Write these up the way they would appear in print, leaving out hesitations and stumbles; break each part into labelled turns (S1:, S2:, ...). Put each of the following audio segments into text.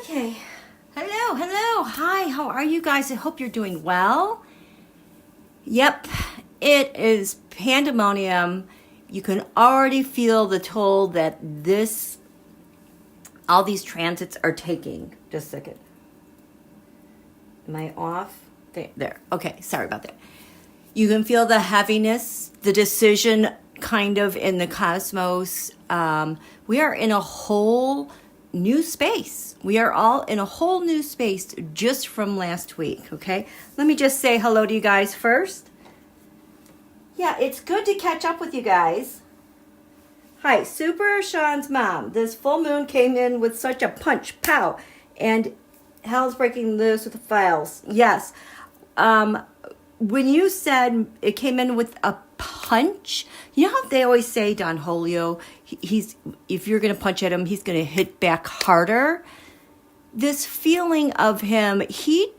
S1: Okay. Hello. Hi, how are you guys? I hope you're doing well. Yep, it is pandemonium. You can already feel the toll that all these transits are taking. Just a second. Am I off? There. Okay, sorry about that. You can feel the heaviness, the decision kind of in the cosmos. We are in a whole new space. We are all in a whole new space just from last week, okay? Let me just say hello to you guys first. Yeah, it's good to catch up with you guys. Hi, Super Sean's mom. This full moon came in with such a punch, pow, and hell's breaking loose with the files. Yes. When you said it came in with a punch, you know how they always say Don Julio, if you're going to punch at him, he's going to hit back harder. This feeling of him, he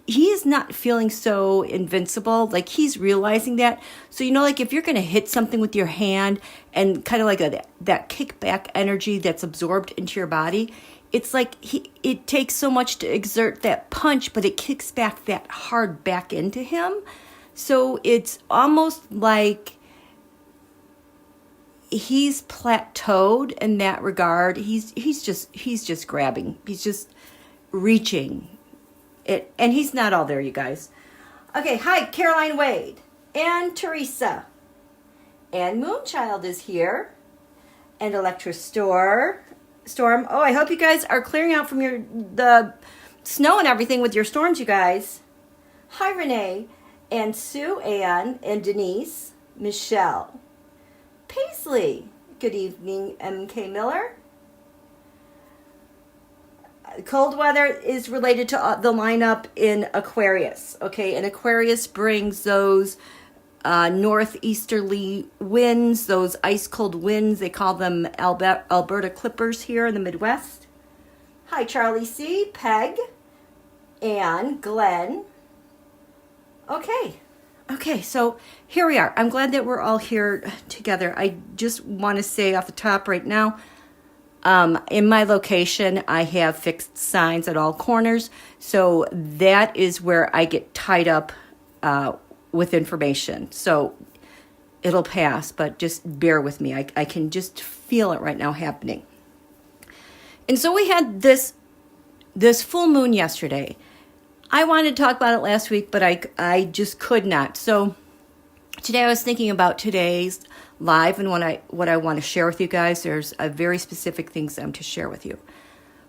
S1: is not feeling so invincible. Like he's realizing that. So, you know, like if you're going to hit something with your hand and kind of like that kickback energy that's absorbed into your body, it's like it takes so much to exert that punch, but it kicks back that hard back into him. So it's almost like he's plateaued in that regard. He's just grabbing. He's just reaching it, and he's not all there, you guys. Okay, hi, Caroline Wade and Teresa and Moonchild is here, and Storm. Oh, I hope you guys are clearing out from the snow and everything with your storms, you guys. Hi, Renee and Sue Ann and Denise, Michelle, Paisley. Good evening, MK Miller. Cold weather is related to the lineup in Aquarius, okay? And Aquarius brings those northeasterly winds, those ice-cold winds. They call them Alberta Clippers here in the Midwest. Hi, Charlie C., Peg, Ann, Glenn. Okay, so here we are. I'm glad that we're all here together. I just want to say off the top right now, in my location, I have fixed signs at all corners. So that is where I get tied up with information. So it'll pass, but just bear with me. I can just feel it right now happening. And so we had this full moon yesterday. I wanted to talk about it last week, but I just could not. So today I was thinking about today's live and what I want to share with you guys. There's a very specific things I'm to share with you.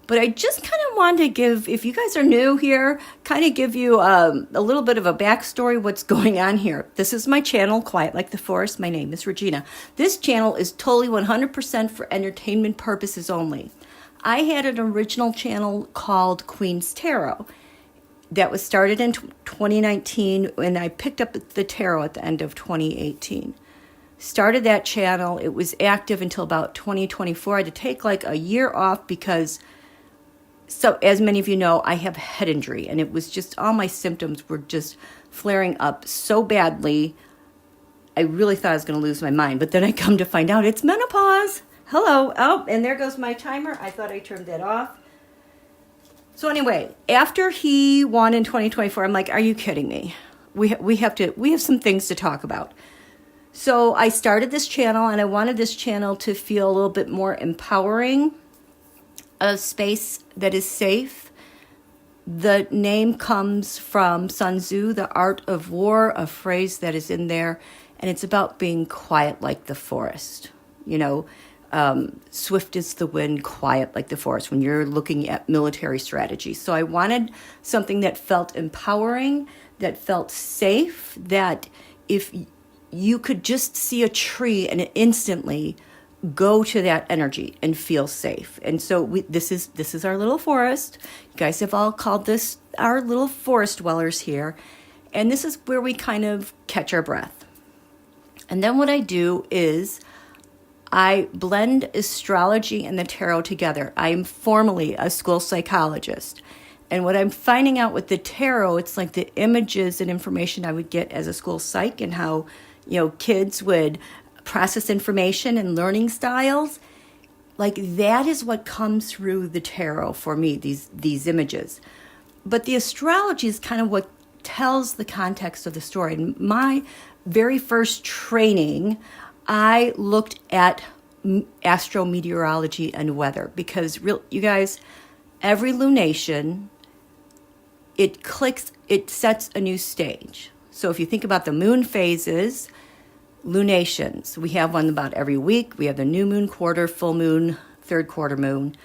S1: But I just kind of wanted to give, if you guys are new here, kind of give you a little bit of a backstory, what's going on here. This is my channel, Quiet Like the Forest. My name is Regina. This channel is totally 100% for entertainment purposes only. I had an original channel called Queen's Tarot that was started in 2019, and I picked up the tarot at the end of 2018. Started that channel. It was active until about 2024. I had to take like a year off because, so as many of you know, I have head injury, and it was just all my symptoms were just flaring up so badly. I really thought I was going to lose my mind, but then I come to find out it's menopause. Hello. Oh, and there goes my timer. I thought I turned that off. So anyway, after he won in 2024, I'm like, are you kidding me? We have some things to talk about. So I started this channel, and I wanted this channel to feel a little bit more empowering, a space that is safe. The name comes from Sun Tzu, The Art of War, a phrase that is in there, and it's about being quiet like the forest. You know, swift as the wind, quiet like the forest when you're looking at military strategy. So I wanted something that felt empowering, that felt safe, that if you could just see a tree and instantly go to that energy and feel safe. And so this is our little forest. You guys have all called this our little forest dwellers here. And this is where we kind of catch our breath. And then what I do is I blend astrology and the tarot together. I'm formally a school psychologist. And what I'm finding out with the tarot, it's like the images and information I would get as a school psych and how, kids would process information and learning styles. Like that is what comes through the tarot for me, these images. But the astrology is kind of what tells the context of the story. In my very first training, I looked at astrometeorology and weather because you guys, every lunation, it sets a new stage. So if you think about the moon phases, lunations, we have one about every week. We have the new moon, quarter, full moon, third quarter moon,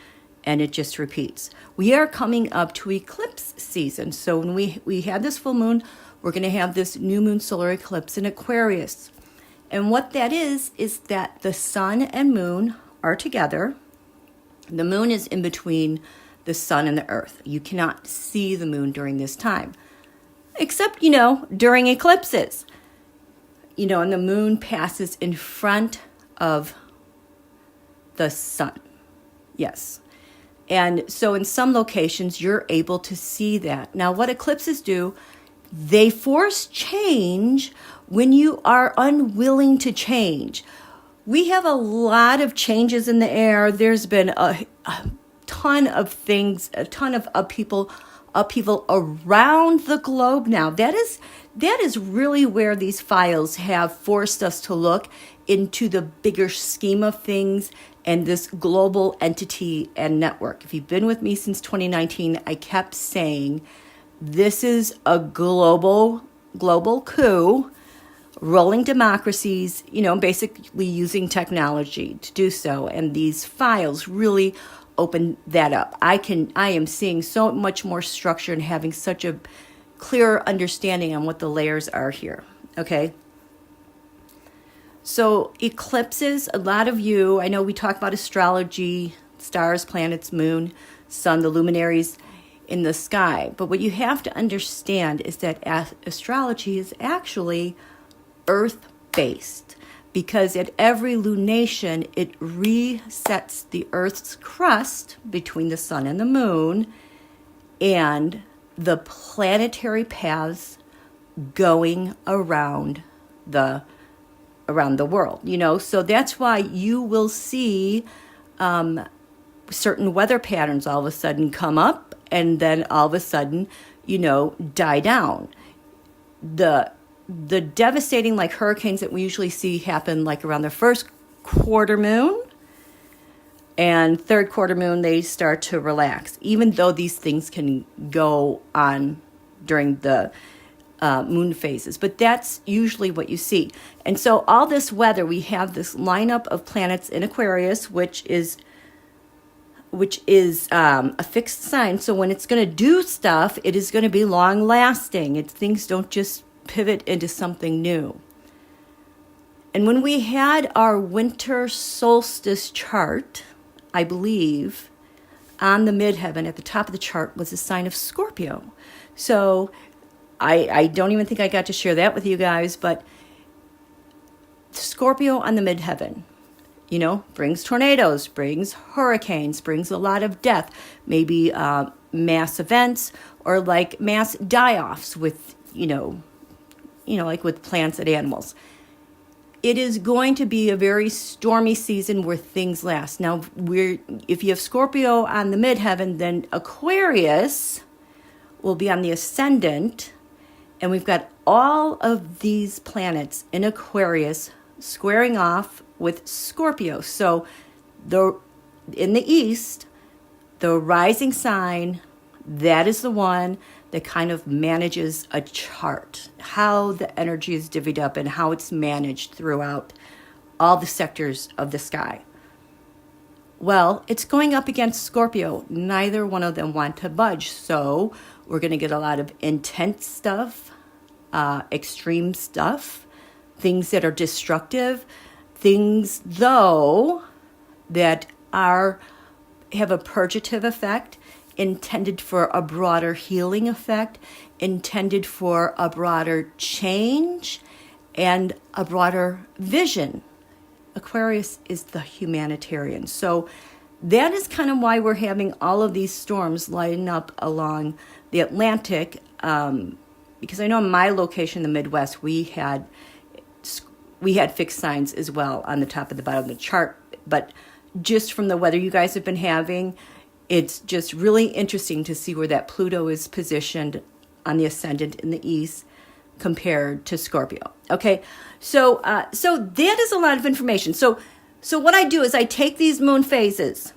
S1: and it just repeats. We are coming up to eclipse season. So when we have this full moon, we're going to have this new moon solar eclipse in Aquarius. And what that is that the sun and moon are together. The moon is in between the sun and the earth. You cannot see the moon during this time, except, during eclipses. And the moon passes in front of the sun. Yes. And so in some locations, you're able to see that. Now, what eclipses do, they force change when you are unwilling to change. We have a lot of changes in the air. There's been a ton of things, a ton of upheaval around the globe now. That is really where these files have forced us to look into the bigger scheme of things and this global entity and network. If you've been with me since 2019, I kept saying this is a global coup, rolling democracies, basically using technology to do so. And these files really open that up. I am seeing so much more structure and having such a clearer understanding on what the layers are here. Okay. So eclipses, a lot of you, I know we talk about astrology, stars, planets, moon, sun, the luminaries in the sky. But what you have to understand is that astrology is actually earth-based, because at every lunation, it resets the Earth's crust between the sun and the moon and the planetary paths going around the world, So that's why you will see certain weather patterns all of a sudden come up and then all of a sudden, die down. The devastating like hurricanes that we usually see happen like around the first quarter moon and third quarter moon, they start to relax, even though these things can go on during the moon phases. But that's usually what you see. And so all this weather, we have this lineup of planets in Aquarius, which is a fixed sign. So when it's going to do stuff, it is going to be long lasting. Things don't just pivot into something new. And when we had our winter solstice chart, I believe on the midheaven at the top of the chart was a sign of Scorpio. So I don't even think I got to share that with you guys, but Scorpio on the midheaven, brings tornadoes, brings hurricanes, brings a lot of death, maybe mass events or like mass die-offs with, like with plants and animals. It is going to be a very stormy season where things last. Now, if you have Scorpio on the midheaven, then Aquarius will be on the ascendant, and we've got all of these planets in Aquarius squaring off with Scorpio. So in the east, the rising sign, that is the one that kind of manages a chart, how the energy is divvied up and how it's managed throughout all the sectors of the sky. Well, it's going up against Scorpio. Neither one of them want to budge. So we're going to get a lot of intense stuff, extreme stuff, things that are destructive, things, though, that have a purgative effect, intended for a broader healing effect, intended for a broader change and a broader vision. Aquarius is the humanitarian. So that is kind of why we're having all of these storms lighting up along the Atlantic, because I know in my location, the Midwest, we had fixed signs as well on the top of the bottom of the chart, but just from the weather you guys have been having, it's just really interesting to see where that Pluto is positioned on the ascendant in the east compared to Scorpio. Okay, so that is a lot of information. So what I do is I take these moon phases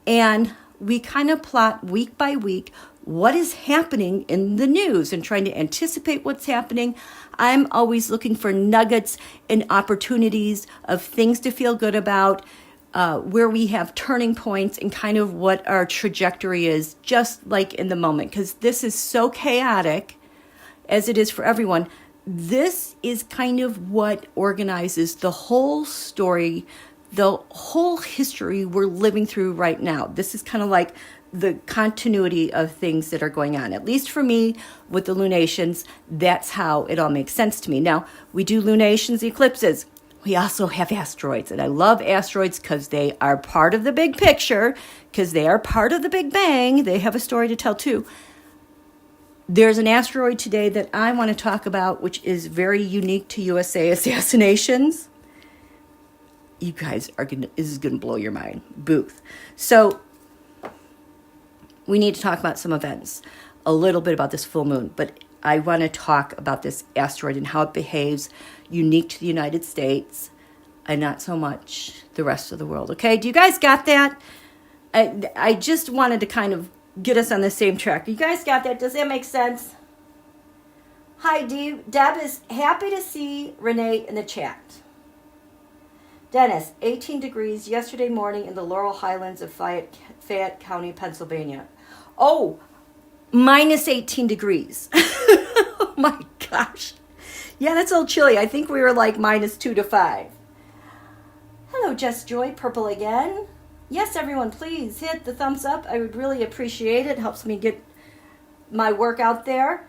S1: and we kind of plot week by week what is happening in the news and trying to anticipate what's happening. I'm always looking for nuggets and opportunities of things to feel good about, where we have turning points and kind of what our trajectory is, just like in the moment, because this is so chaotic as it is for everyone. This is kind of what organizes the whole story, the whole history we're living through right now. This is kind of like the continuity of things that are going on. At least for me, with the lunations, that's how it all makes sense to me. Now, we do lunations, eclipses. We also have asteroids, and I love asteroids because they are part of the big picture, because they are part of the Big Bang. They have a story to tell too. There's an asteroid today that I want to talk about, which is very unique to USA assassinations. You guys are this is going to blow your mind. Booth. So we need to talk about some events, a little bit about this full moon, but I want to talk about this asteroid and how it behaves unique to the United States and not so much the rest of the world. Okay, do you guys got that? I just wanted to kind of get us on the same track. You guys got that? Does that make sense? Hi, Deb is happy to see Renee in the chat. Dennis, 18 degrees yesterday morning in the Laurel Highlands of Fayette County, Pennsylvania. Oh, minus 18 degrees. Oh my gosh. Yeah, that's a little chilly. I think we were like minus 2 to 5. Hello, Jess Joy, purple again. Yes, everyone, please hit the thumbs up. I would really appreciate it. It helps me get my work out there.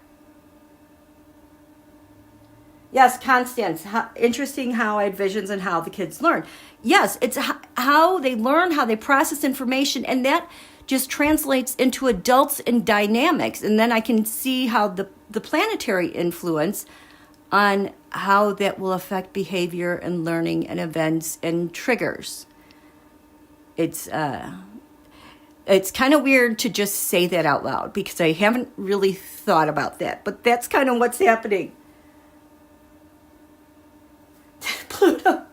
S1: Yes, Constance, interesting how I had visions and how the kids learn. Yes, it's how they learn, how they process information, and that just translates into adults and dynamics. And then I can see how the planetary influence on how that will affect behavior and learning and events and triggers. It's kind of weird to just say that out loud because I haven't really thought about that, but that's kind of what's happening. Pluto.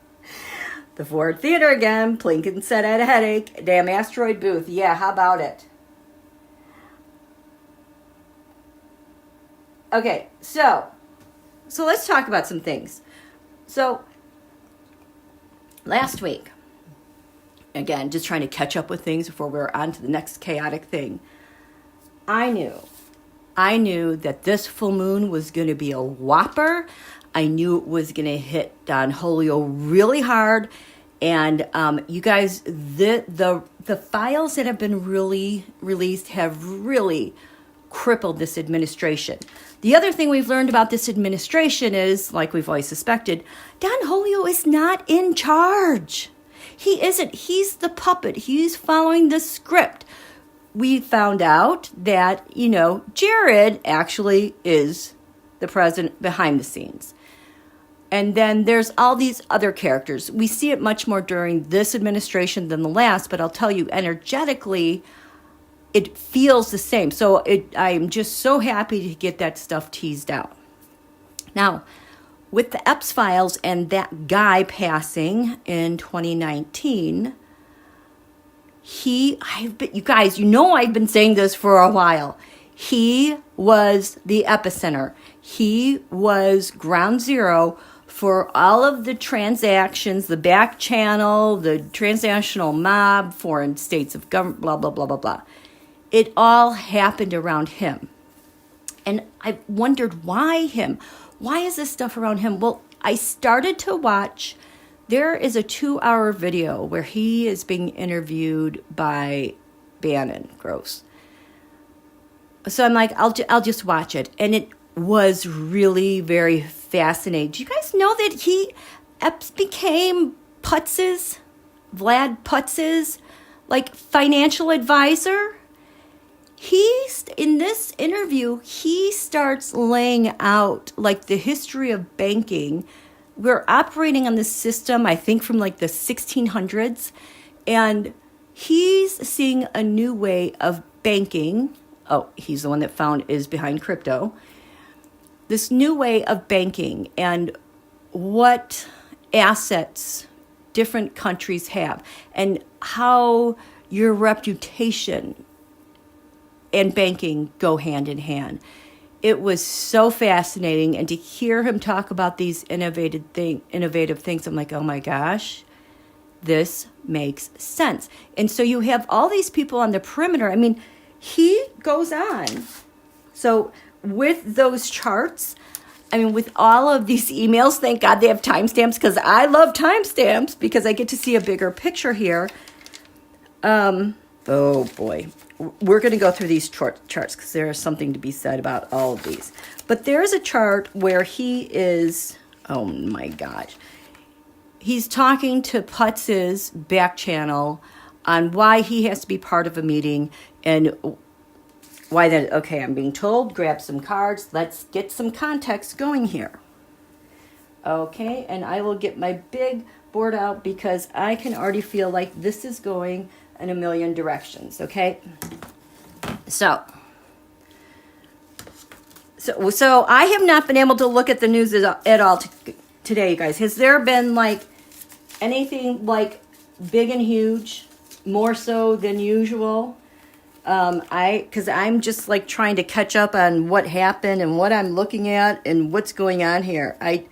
S1: The Ford Theater again. Plinkin said I had a headache. Damn asteroid booth. Yeah, how about it? Okay, so let's talk about some things. So last week, again, just trying to catch up with things before we're on to the next chaotic thing. I knew that this full moon was going to be a whopper. I knew it was going to hit Don Julio really hard. And you guys, the files that have been really released have really crippled this administration. The other thing we've learned about this administration is, like we've always suspected, Don Julio is not in charge. He isn't. He's the puppet. He's following the script. We found out that, Jared actually is the president behind the scenes. And then there's all these other characters. We see it much more during this administration than the last, but I'll tell you, energetically, it feels the same. So I'm just so happy to get that stuff teased out. Now, with the EPS files and that guy passing in 2019, you guys, I've been saying this for a while. He was the epicenter. He was ground zero for all of the transactions, the backchannel, the transnational mob, foreign states of government, blah, blah, blah, blah, blah. It all happened around him. And I wondered, why him? Why is this stuff around him? Well, I started to watch. There is a 2-hour video where he is being interviewed by Bannon Gross. So I'm like, I'll just watch it. And it was really very fascinating. Do you guys know that EPS became Vlad Putz's, financial advisor? In this interview, he starts laying out, the history of banking. We're operating on this system, I think, from, the 1600s. And he's seeing a new way of banking. Oh, he's the one that is behind crypto. This new way of banking and what assets different countries have and how your reputation and banking go hand in hand. It was so fascinating, and to hear him talk about these innovative things, I'm like, oh my gosh, this makes sense. And so you have all these people on the perimeter. I mean, he goes on. So with those charts, I mean, with all of these emails, thank God they have timestamps, because I love timestamps because I get to see a bigger picture here. Oh boy. We're going to go through these charts because there is something to be said about all of these. But there's a chart where he is, oh my gosh, he's talking to Putz's backchannel on why he has to be part of a meeting and why that. Okay, I'm being told, grab some cards. Let's get some context going here. Okay, and I will get my big board out because I can already feel like this is going in a million directions, okay? So I have not been able to look at the news at all today, you guys. Has there been like anything like big and huge, more so than usual? Because I'm just like trying to catch up on what happened and what I'm looking at and what's going on here. I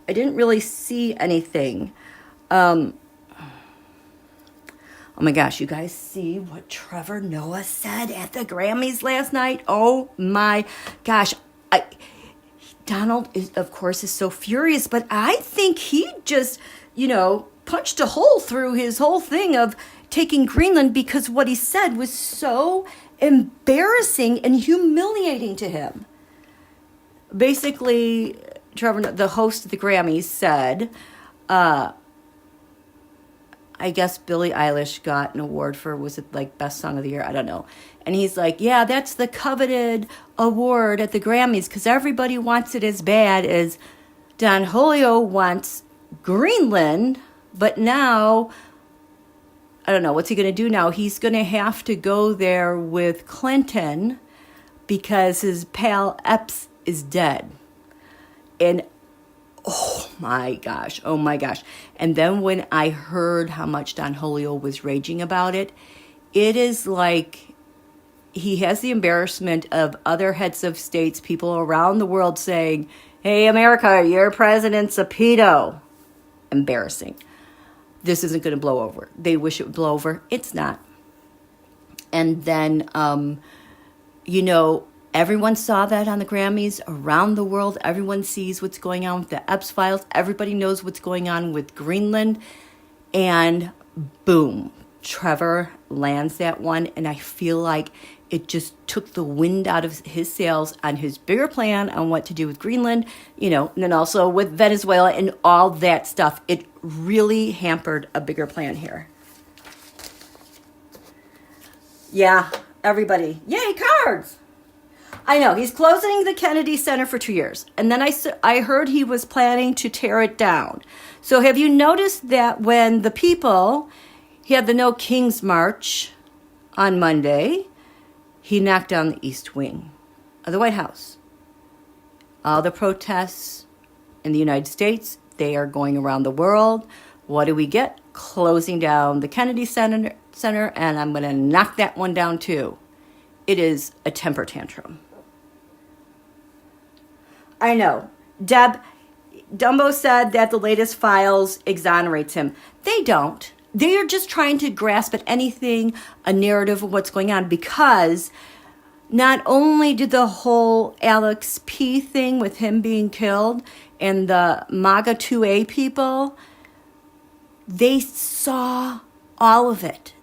S1: didn't really see anything. Oh my gosh, you guys see what Trevor Noah said at the Grammys last night? Oh my gosh. Donald, of course, is so furious, but I think he just, punched a hole through his whole thing of taking Greenland because what he said was so embarrassing and humiliating to him. Basically, Trevor, the host of the Grammys, said, I guess Billie Eilish got an award for, was it like Best Song of the Year? I don't know. And he's like, yeah, that's the coveted award at the Grammys because everybody wants it as bad as Don Julio wants Greenland. But now, I don't know, what's he going to do now? He's going to have to go there with Clinton because his pal Epps is dead. And oh my gosh. And then when I heard how much Don Julio was raging about it, it is like he has the embarrassment of other heads of states, people around the world saying, hey, America, your president's a pedo. Embarrassing. This isn't going to blow over. They wish it would blow over. It's not. And then, everyone saw that on the Grammys around the world. Everyone sees what's going on with the Epps files. Everybody knows what's going on with Greenland. And boom, Trevor lands that one. And I feel like it just took the wind out of his sails on his bigger plan on what to do with Greenland, and then also with Venezuela and all that stuff. It really hampered a bigger plan here. Yeah, everybody. Yay, cards! I know, he's closing the Kennedy Center for 2 years. And then I heard he was planning to tear it down. So have you noticed that when the people, he had the No Kings March on Monday, he knocked down the East Wing of the White House. All the protests in the United States, they are going around the world. What do we get? Closing down the Kennedy Center, and I'm going to knock that one down too. It is a temper tantrum. I know. Dumbo said that the latest files exonerates him. They don't. They are just trying to grasp at anything, a narrative of what's going on, because not only did the whole Alex P thing with him being killed and the MAGA 2A people, they saw all of it.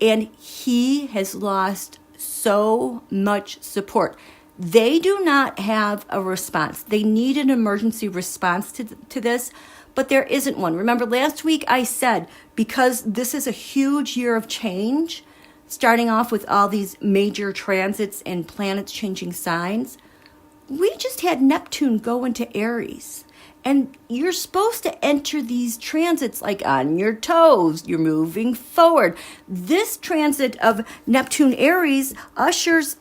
S1: And he has lost so much support. They do not have a response. They need an emergency response to this, but there isn't one. Remember, last week I said, because this is a huge year of change, starting off with all these major transits and planets changing signs, we just had Neptune go into Aries. And you're supposed to enter these transits like on your toes. You're moving forward. This transit of Neptune Aries ushers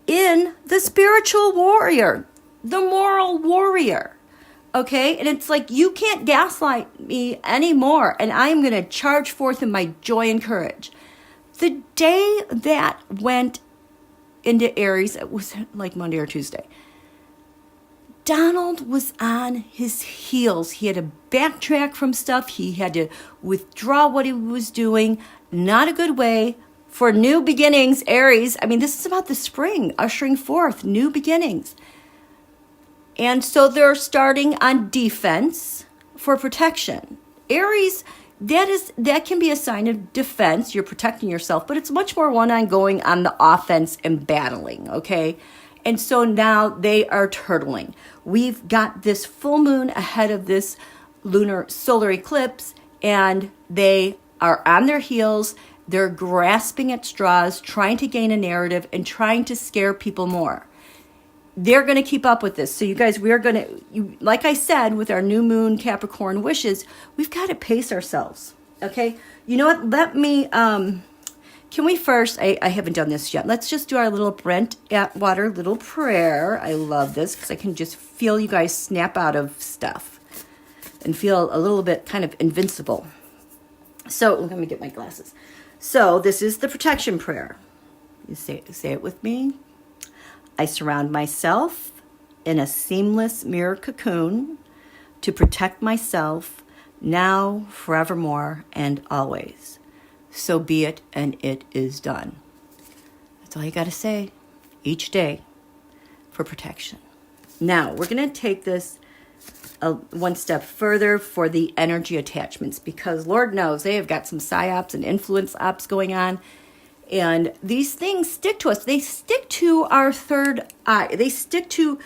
S1: in the spiritual warrior, the moral warrior. Okay? And it's like, you can't gaslight me anymore. And I am going to charge forth in my joy and courage. The day that went into Aries, it was like Monday or Tuesday, Donald was on his heels. He had to backtrack from stuff. He had to withdraw what he was doing. Not a good way for new beginnings, Aries. I mean, this is about the spring, ushering forth new beginnings. And so they're starting on defense for protection. Aries, that can be a sign of defense. You're protecting yourself, but it's much more one on going on the offense and battling, okay? And so now they are turtling. We've got this full moon ahead of this lunar solar eclipse, and they are on their heels. They're grasping at straws, trying to gain a narrative and trying to scare people more. They're going to keep up with this. So you guys, we are going to, like I said, with our new moon Capricorn wishes, we've got to pace ourselves. Okay. You know what? Let me, can we first, I haven't done this yet. Let's just do our little Brent Atwater little prayer. I love this because I can just feel you guys snap out of stuff and feel a little bit kind of invincible. So let me get my glasses. So this is the protection prayer. You say it with me. I surround myself in a seamless mirror cocoon to protect myself now, forevermore, and always. So be it, and it is done. That's all you got to say each day for protection. Now, we're going to take this one step further for the energy attachments, because Lord knows they have got some psyops and influence ops going on. And these things stick to us. They stick to our third eye. They stick to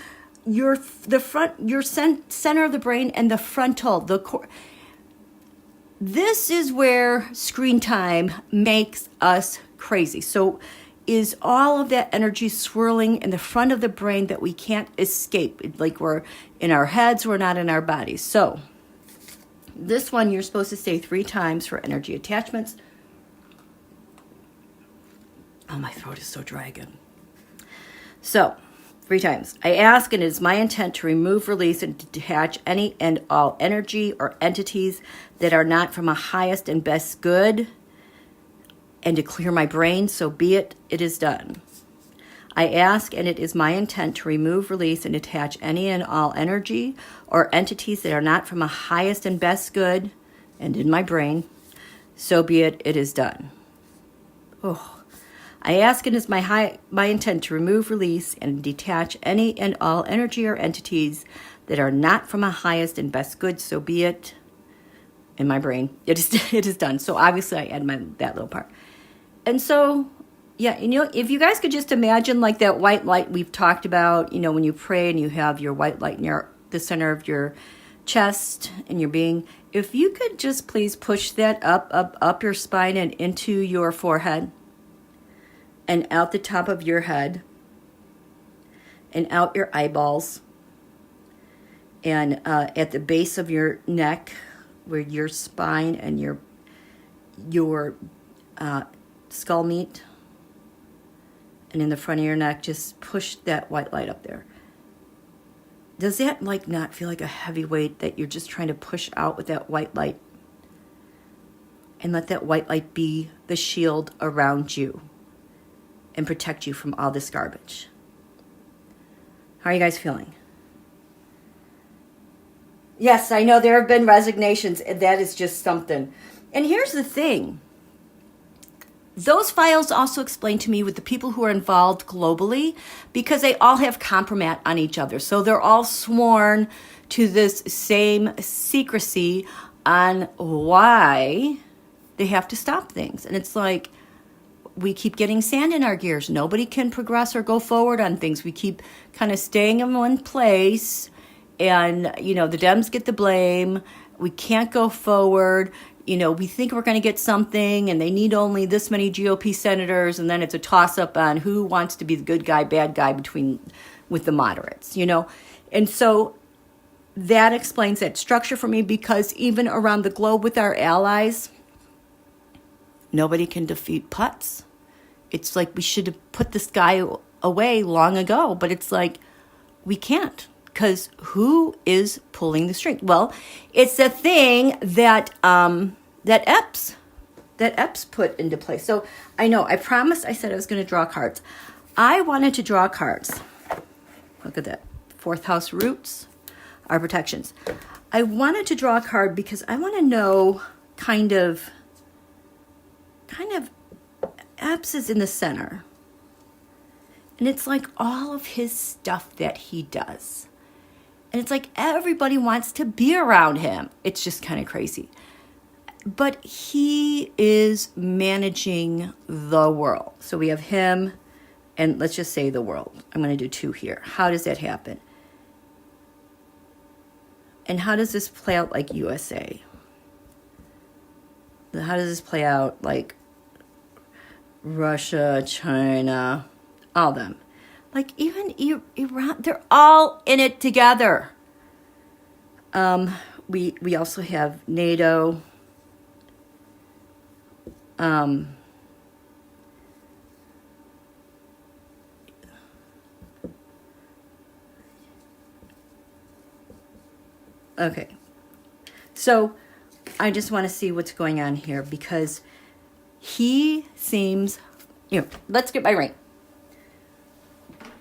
S1: your center of the brain and the frontal, the core. This is where screen time makes us crazy. So is all of that energy swirling in the front of the brain that we can't escape? Like we're in our heads, we're not in our bodies. So this one you're supposed to say 3 times for energy attachments. Oh, my throat is so dry again. So, 3 times. I ask, and it is my intent to remove, release, and detach any and all energy or entities that are not from a highest and best good, and to clear my brain, so be it, it is done. I ask, and it is my intent to remove, release, and detach any and all energy or entities that are not from a highest and best good, and in my brain, so be it, it is done. Oh. I ask, and it is my intent to remove, release, and detach any and all energy or entities that are not from a highest and best good, so be it, in my brain. It is done. So obviously I add that little part. And so, yeah, if you guys could just imagine like that white light we've talked about, when you pray and you have your white light in the center of your chest and your being, if you could just please push that up your spine and into your forehead, and out the top of your head, and out your eyeballs, and at the base of your neck, where your spine and your skull meet, and in the front of your neck, just push that white light up there. Does that not feel like a heavy weight that you're just trying to push out with that white light? And let that white light be the shield around you and protect you from all this garbage. How are you guys feeling? Yes, I know there have been resignations, and that is just something. And here's the thing. Those files also explain to me with the people who are involved globally, because they all have compromat on each other. So they're all sworn to this same secrecy on why they have to stop things. And it's like, we keep getting sand in our gears. Nobody can progress or go forward on things. We keep kind of staying in one place, and, the Dems get the blame. We can't go forward. We think we're going to get something, and they need only this many GOP senators, and then it's a toss-up on who wants to be the good guy, bad guy with the moderates, And so that explains that structure for me, because even around the globe with our allies, nobody can defeat putts. It's like we should have put this guy away long ago, but it's like we can't, because who is pulling the string? Well, it's the thing that that EPS put into place. So I know I promised, I said I was going to draw cards. I wanted to draw cards. Look at that. Fourth house roots, our protections. I wanted to draw a card because I want to know kind of EPS is in the center. And it's like all of his stuff that he does. And it's like everybody wants to be around him. It's just kind of crazy. But he is managing the world. So we have him, and let's just say the world. I'm going to do 2 here. How does that happen? And how does this play out like USA? How does this play out like Russia, China, all of them? Like even Iran, they're all in it together. We also have NATO. Okay, so I just want to see what's going on here, because he seems, let's get my ring.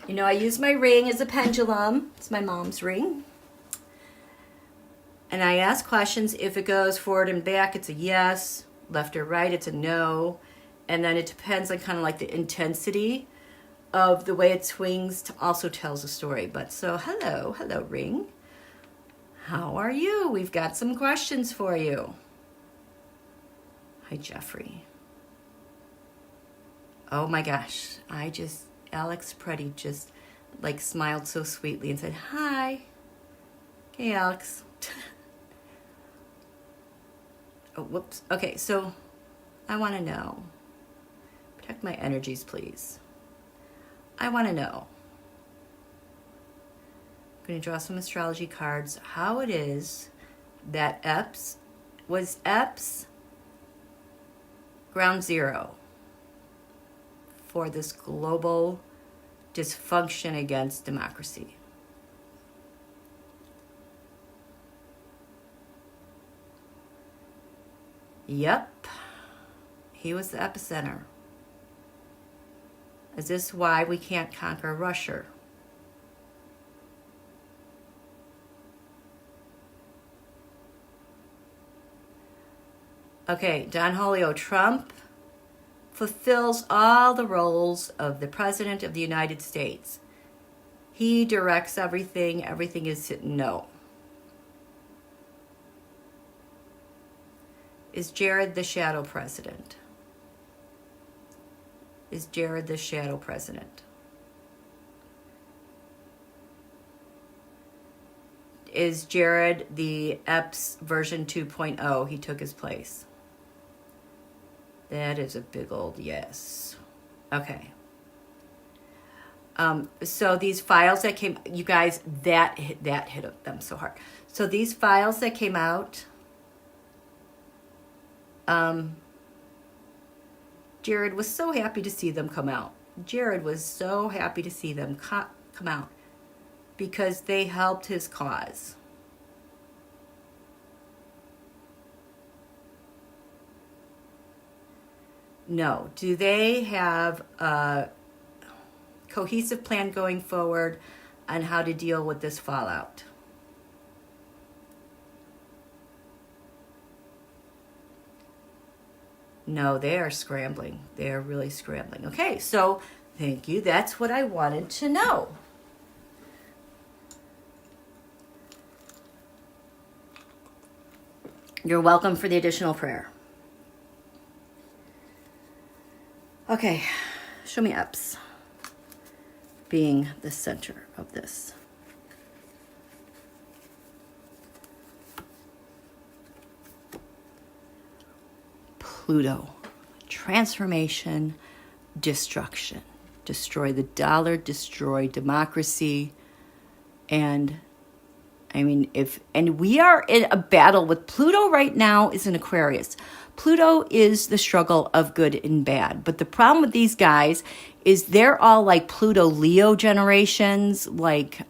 S1: I use my ring as a pendulum. It's my mom's ring. And I ask questions. If it goes forward and back, it's a yes. Left or right, it's a no. And then it depends on kind of like the intensity of the way it swings also tells a story. But so, hello ring. How are you? We've got some questions for you. Hi, Jeffrey. Oh my gosh. Alex Preddy just like smiled so sweetly and said, hi. Hey, Alex. Oh, whoops. Okay, so I want to know. Protect my energies, please. I want to know. I'm going to draw some astrology cards. How it is that EPS ground zero for this global dysfunction against democracy. Yep, he was the epicenter. Is this why we can't conquer Russia? Okay, Don Julio, Trump fulfills all the roles of the President of the United States. He directs everything. Everything is no. Is Jared the shadow president? Is Jared the shadow president? Is Jared the EPS version 2.0? He took his place. That is a big old yes. Okay. So these files that came, you guys, that hit them so hard. So these files that came out, Jared was so happy to see them come out. Jared was so happy to see them come out because they helped his cause. No. Do they have a cohesive plan going forward on how to deal with this fallout? No, they are scrambling. They are really scrambling. Okay, so thank you. That's what I wanted to know. You're welcome for the additional prayer. Okay, show me EPS being the center of this. Pluto, transformation, destruction. Destroy the dollar, destroy democracy, and I mean, and we are in a battle with Pluto right now is in Aquarius. Pluto is the struggle of good and bad. But the problem with these guys is they're all like Pluto Leo generations, like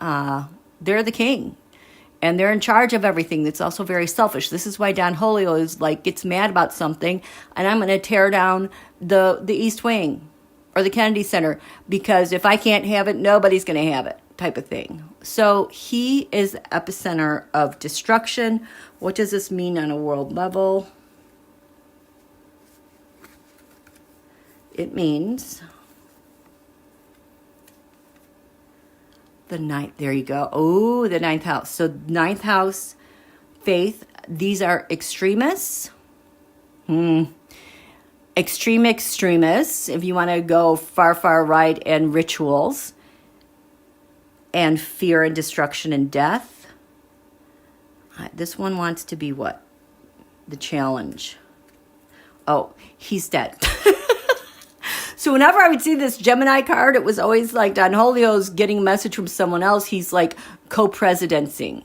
S1: they're the king. And they're in charge of everything. That's also very selfish. This is why Don Julio is like, gets mad about something, and I'm going to tear down the East Wing or the Kennedy Center, because if I can't have it, nobody's going to have it, type of thing. So he is the epicenter of destruction. What does this mean on a world level? It means the ninth. There you go. Oh, the ninth house. So ninth house, faith. These are extremists. Extremists, if you want to go far, far right, and rituals, and fear and destruction and death. This one wants to be what? The challenge. Oh, he's dead. So whenever I would see this Gemini card, it was always like Don Julio's getting a message from someone else. He's like co-presidencing,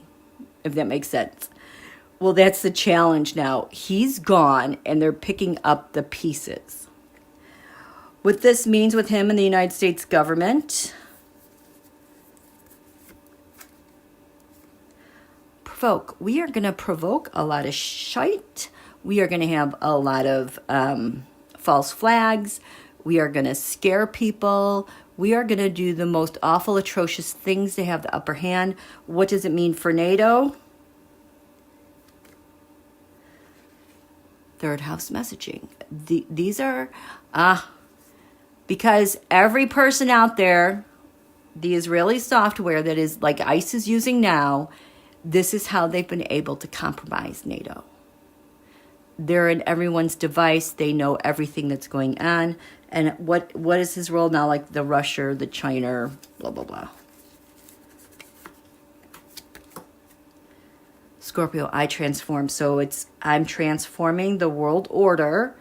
S1: if that makes sense. Well, that's the challenge now. He's gone, and they're picking up the pieces. What this means with him and the United States government. Provoke. We are going to provoke a lot of shite. We are going to have a lot of false flags. We are going to scare people. We are going to do the most awful, atrocious things to have the upper hand. What does it mean for NATO? Third house messaging. These are, because every person out there, the Israeli software that is like ICE is using now, this is how they've been able to compromise NATO. They're in everyone's device. They know everything that's going on. And what is his role now? Like the Russia, the China, blah, blah, blah. Scorpio, I transform. So I'm transforming the world order.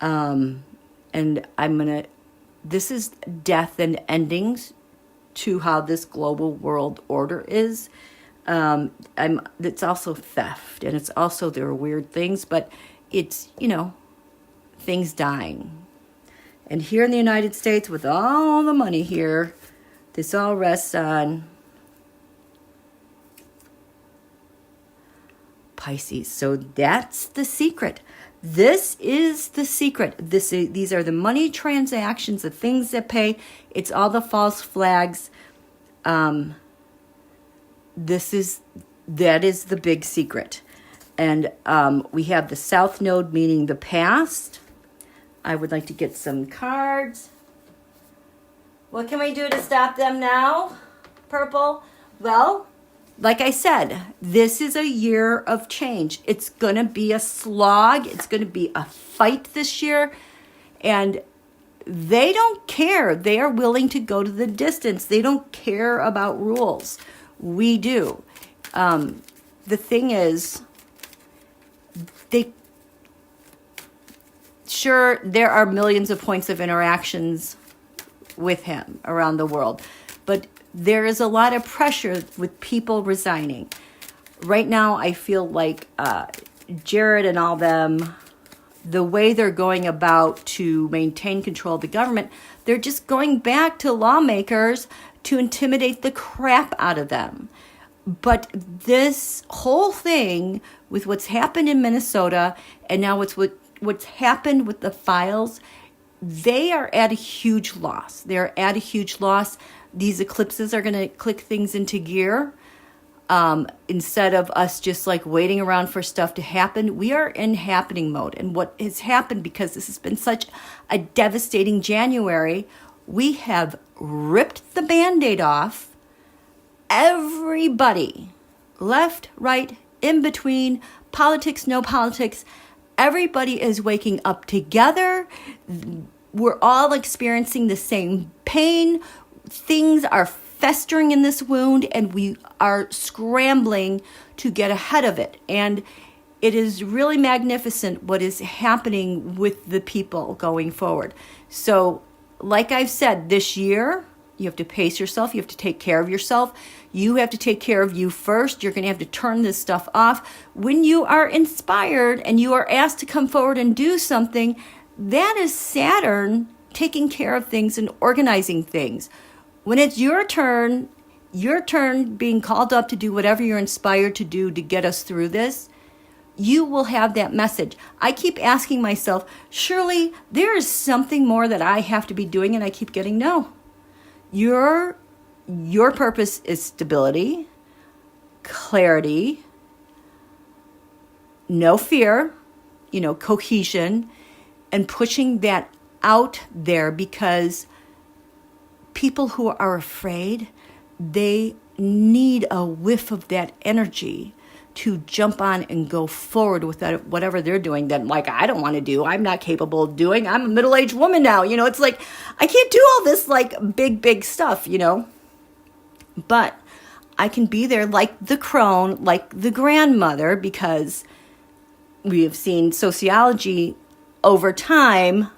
S1: And this is death and endings to how this global world order is. It's also theft, and it's also, there are weird things, but it's, things dying. And here in the United States, with all the money here, this all rests on Pisces. So that's the secret. This is the secret. These are the money transactions, the things that pay. It's all the false flags. That is the big secret. And we have the South Node, meaning the past. I would like to get some cards. What can we do to stop them now? Purple. Well, like I said, this is a year of change. It's going to be a slog. It's going to be a fight this year. And they don't care. They are willing to go to the distance. They don't care about rules. We do. The thing is, sure, there are millions of points of interactions with him around the world, but there is a lot of pressure with people resigning. Right now, I feel like Jared and all them, the way they're going about to maintain control of the government, they're just going back to lawmakers to intimidate the crap out of them. But this whole thing with what's happened in Minnesota, and now what's happened with the files, they are at a huge loss. They're at a huge loss. These eclipses are going to click things into gear. Instead of us just like waiting around for stuff to happen, we are in happening mode. And what has happened, because this has been such a devastating January, we have ripped the Band-Aid off. Everybody, left, right, in between, politics, no politics, everybody is waking up together. We're all experiencing the same pain. Things are festering in this wound, and we are scrambling to get ahead of it. And it is really magnificent what is happening with the people going forward. So, like I've said, this year, you have to pace yourself. You have to take care of yourself. You have to take care of you first. You're going to have to turn this stuff off. When you are inspired and you are asked to come forward and do something, that is Saturn taking care of things and organizing things. When it's your turn being called up to do whatever you're inspired to do to get us through this, you will have that message. I keep asking myself, surely there is something more that I have to be doing, and I keep getting no. Your purpose is stability, clarity, no fear, cohesion, and pushing that out there, because people who are afraid, they need a whiff of that energy to jump on and go forward with that, whatever they're doing that, like, I don't want to do, I'm not capable of doing, I'm a middle-aged woman now, it's like, I can't do all this, like, big stuff, but I can be there like the crone, like the grandmother, because we have seen sociology over time,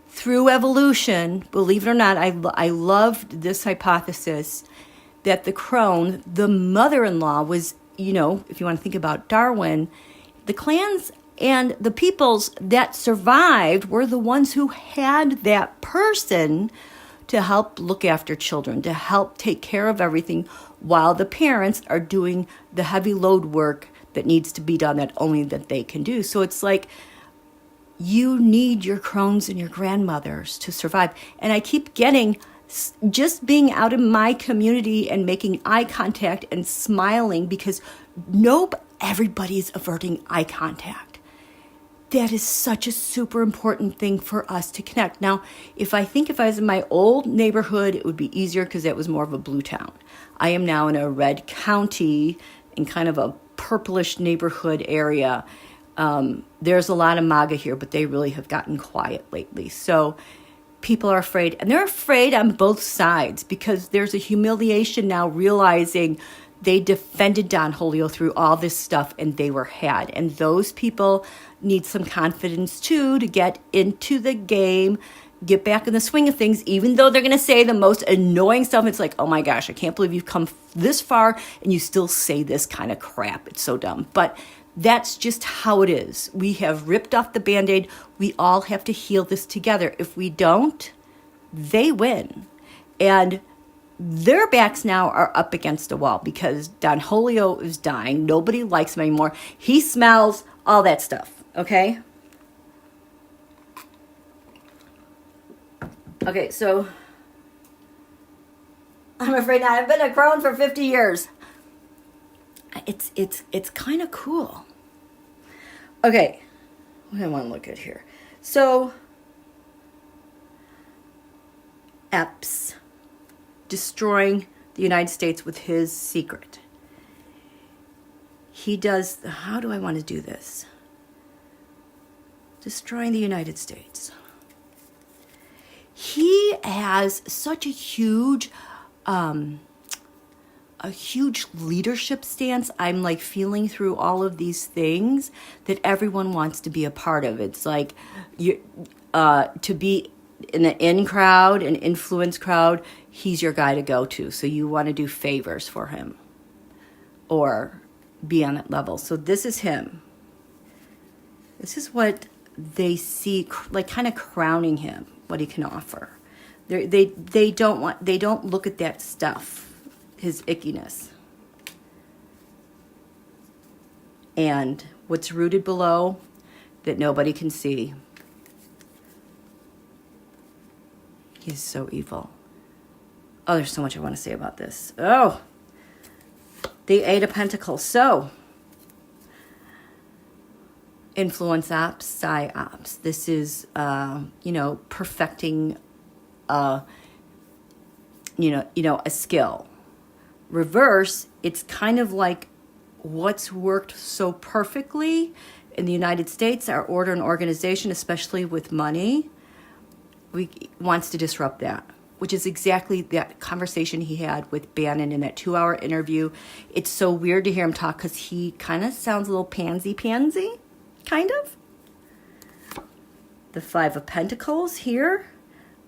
S1: through evolution, believe it or not, I loved this hypothesis that the crone, the mother-in-law, was, if you want to think about Darwin, the clans and the peoples that survived were the ones who had that person to help look after children, to help take care of everything, while the parents are doing the heavy load work that needs to be done that only that they can do. So it's like, you need your crones and your grandmothers to survive. And I keep getting, just being out in my community and making eye contact and smiling, because everybody's averting eye contact. That is such a super important thing for us to connect. Now, if I was in my old neighborhood, it would be easier because that was more of a blue town. I am now in a red county in kind of a purplish neighborhood area. There's a lot of MAGA here, but they really have gotten quiet lately. So people are afraid, and they're afraid on both sides, because there's a humiliation now, realizing they defended Don Julio through all this stuff and they were had. And those people need some confidence too, to get into the game, get back in the swing of things, even though they're going to say the most annoying stuff. It's like, oh my gosh, I can't believe you've come this far and you still say this kind of crap. It's so dumb. But that's just how it is. We have ripped off the Band-Aid. We all have to heal this together. If we don't, they win. And their backs now are up against a wall, because Don Julio is dying. Nobody likes him anymore. He smells, all that stuff, okay? Okay, so I'm afraid not. I've been a crone for 50 years. It's kind of cool. Okay, what do I want to look at here? So, EPS, destroying the United States with his secret. He does, how do I want to do this? Destroying the United States. He has such a huge leadership stance. I'm like feeling through all of these things that everyone wants to be a part of. It's like to be in the in crowd, an influence crowd, he's your guy to go to. So you want to do favors for him or be on that level. So this is him. This is what they see, like kind of crowning him, what he can offer. They don't look at that stuff, his ickiness. And what's rooted below that nobody can see. He's so evil. Oh, there's so much I want to say about this. Oh, the Eight of Pentacles. So, influence ops, psy-ops. This is, perfecting, a skill. Reverse, it's kind of like what's worked so perfectly in the United States, our order and organization, especially with money, wants to disrupt that, which is exactly that conversation he had with Bannon in that 2-hour interview. It's so weird to hear him talk because he kind of sounds a little pansy, kind of. The Five of Pentacles here.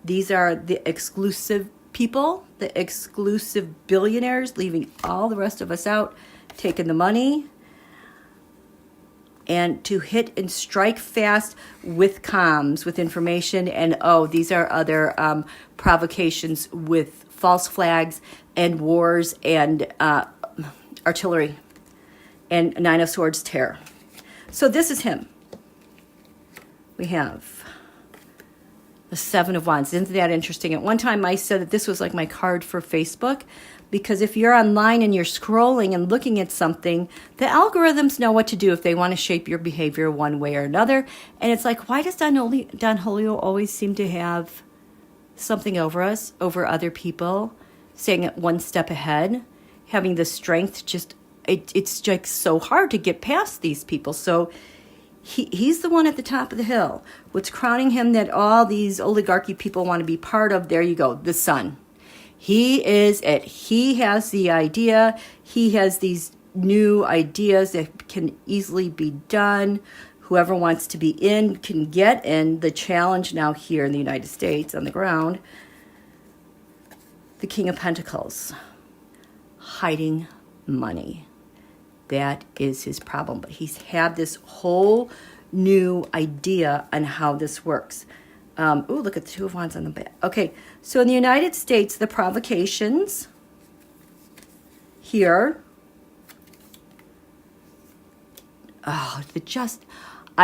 S1: These are the exclusive people, the exclusive billionaires, leaving all the rest of us out, taking the money, and to hit and strike fast with comms, with information. And these are other provocations with false flags and wars and artillery and Nine of Swords terror. So this is him. We have the Seven of Wands. Isn't that interesting? At one time I said that this was like my card for Facebook, because if you're online and you're scrolling and looking at something, the algorithms know what to do if they want to shape your behavior one way or another. And it's like, why does Don Julio always seem to have something over us, over other people, staying at one step ahead, having the strength? It's like so hard to get past these people. So he's the one at the top of the hill. What's crowning him that all these oligarchy people want to be part of, there you go, the sun. He is it. He has the idea. He has these new ideas that can easily be done. Whoever wants to be in can get in. The challenge now here in the United States on the ground, the King of Pentacles, hiding money. That is his problem. But he's had this whole new idea on how this works. Look at the Two of Wands on the back. Okay, so in the United States, the provocations here. I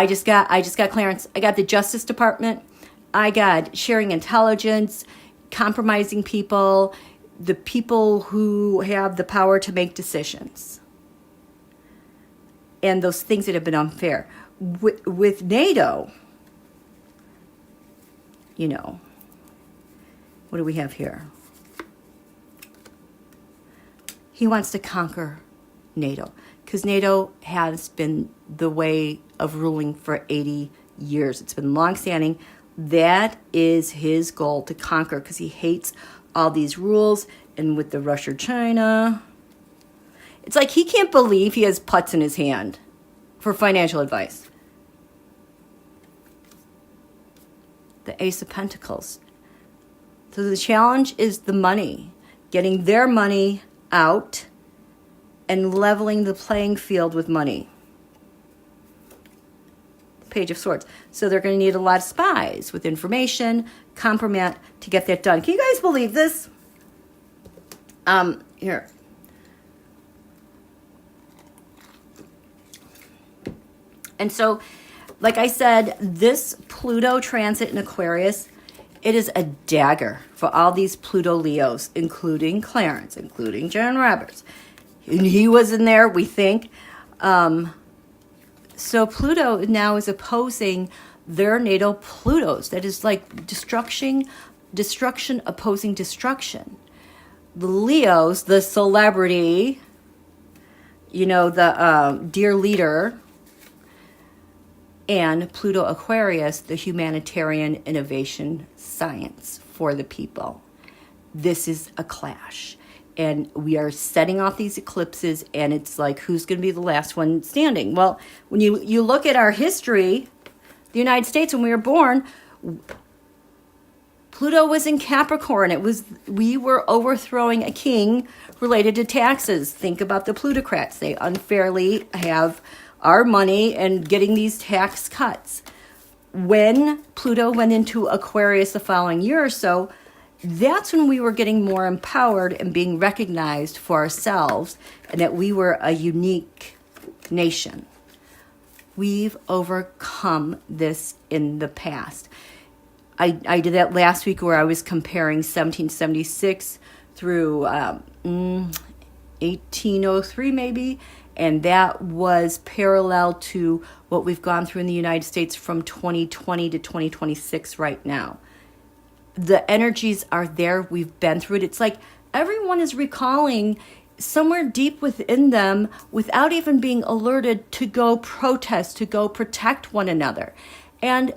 S1: just got clearance. I got the Justice Department. I got sharing intelligence, compromising people, the people who have the power to make decisions, and those things that have been unfair. With NATO, you know, what do we have here? He wants to conquer NATO, because NATO has been the way of ruling for 80 years. It's been long-standing. That is his goal, to conquer, because he hates all these rules. And with the Russia-China, it's like he can't believe he has putts in his hand for financial advice. The Ace of Pentacles. So the challenge is the money, getting their money out and leveling the playing field with money. Page of Swords. So they're going to need a lot of spies with information, compromat to get that done. Can you guys believe this? Here. And so, like I said, this Pluto transit in Aquarius, it is a dagger for all these Pluto Leos, including Clarence, including John Roberts. And he was in there, we think. So Pluto now is opposing their natal Plutos. That is like destruction opposing destruction. The Leos, the celebrity, the dear leader, and Pluto Aquarius, the humanitarian innovation science for the people. This is a clash. And we are setting off these eclipses, and it's like, who's going to be the last one standing? Well, when you look at our history, the United States, when we were born, Pluto was in Capricorn. We were overthrowing a king related to taxes. Think about the plutocrats. They unfairly have our money and getting these tax cuts. When Pluto went into Aquarius the following year or so, that's when we were getting more empowered and being recognized for ourselves, and that we were a unique nation. We've overcome this in the past. I did that last week where I was comparing 1776 through 1803 maybe, and that was parallel to what we've gone through in the United States from 2020 to 2026 right now. The energies are there. We've been through it. It's like everyone is recalling somewhere deep within them, without even being alerted, to go protest, to go protect one another. And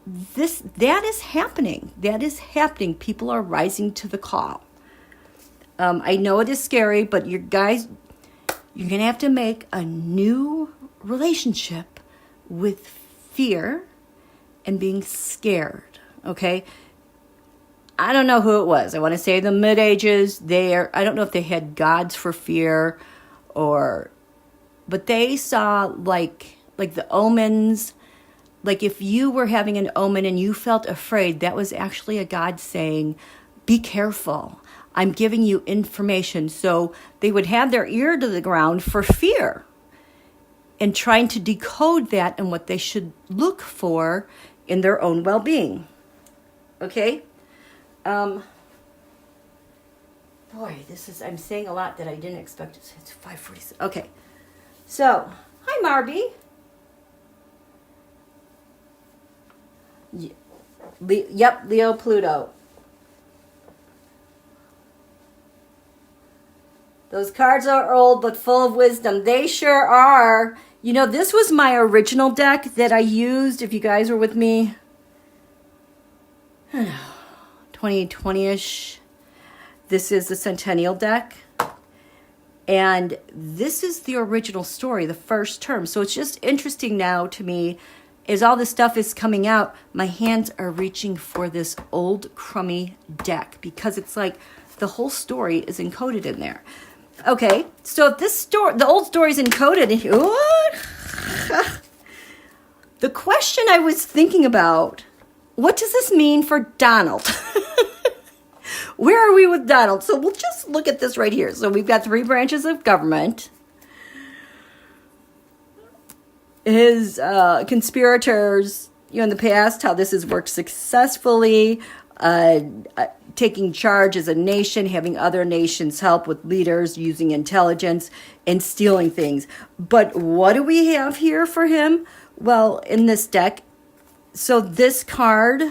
S1: that is happening. That is happening. People are rising to the call. I know it is scary, but you're going to have to make a new relationship with fear and being scared, okay? I don't know who it was. I want to say the mid-ages. I don't know if they had gods for fear but they saw like the omens. Like if you were having an omen and you felt afraid, that was actually a god saying, be careful. I'm giving you information. So they would have their ear to the ground for fear and trying to decode that and what they should look for in their own well-being. Okay? Boy, I'm saying a lot that I didn't expect. It's 5:46. Okay. So, hi, Marby. Yep, Leo Pluto. Those cards are old but full of wisdom. They sure are. You know, this was my original deck that I used, if you guys were with me, 2020-ish. This is the Centennial deck. And this is the original story, the first term. So it's just interesting now to me, as all this stuff is coming out, my hands are reaching for this old crummy deck because it's like the whole story is encoded in there. Okay, so if this story, the old story is encoded, the question I was thinking about, what does this mean for Donald? Where are we with Donald? So we'll just look at this right here. So we've got 3 branches of government. His conspirators, in the past, how this has worked successfully, taking charge as a nation, having other nations help with leaders, using intelligence, and stealing things. But what do we have here for him? Well, in this deck, so this card,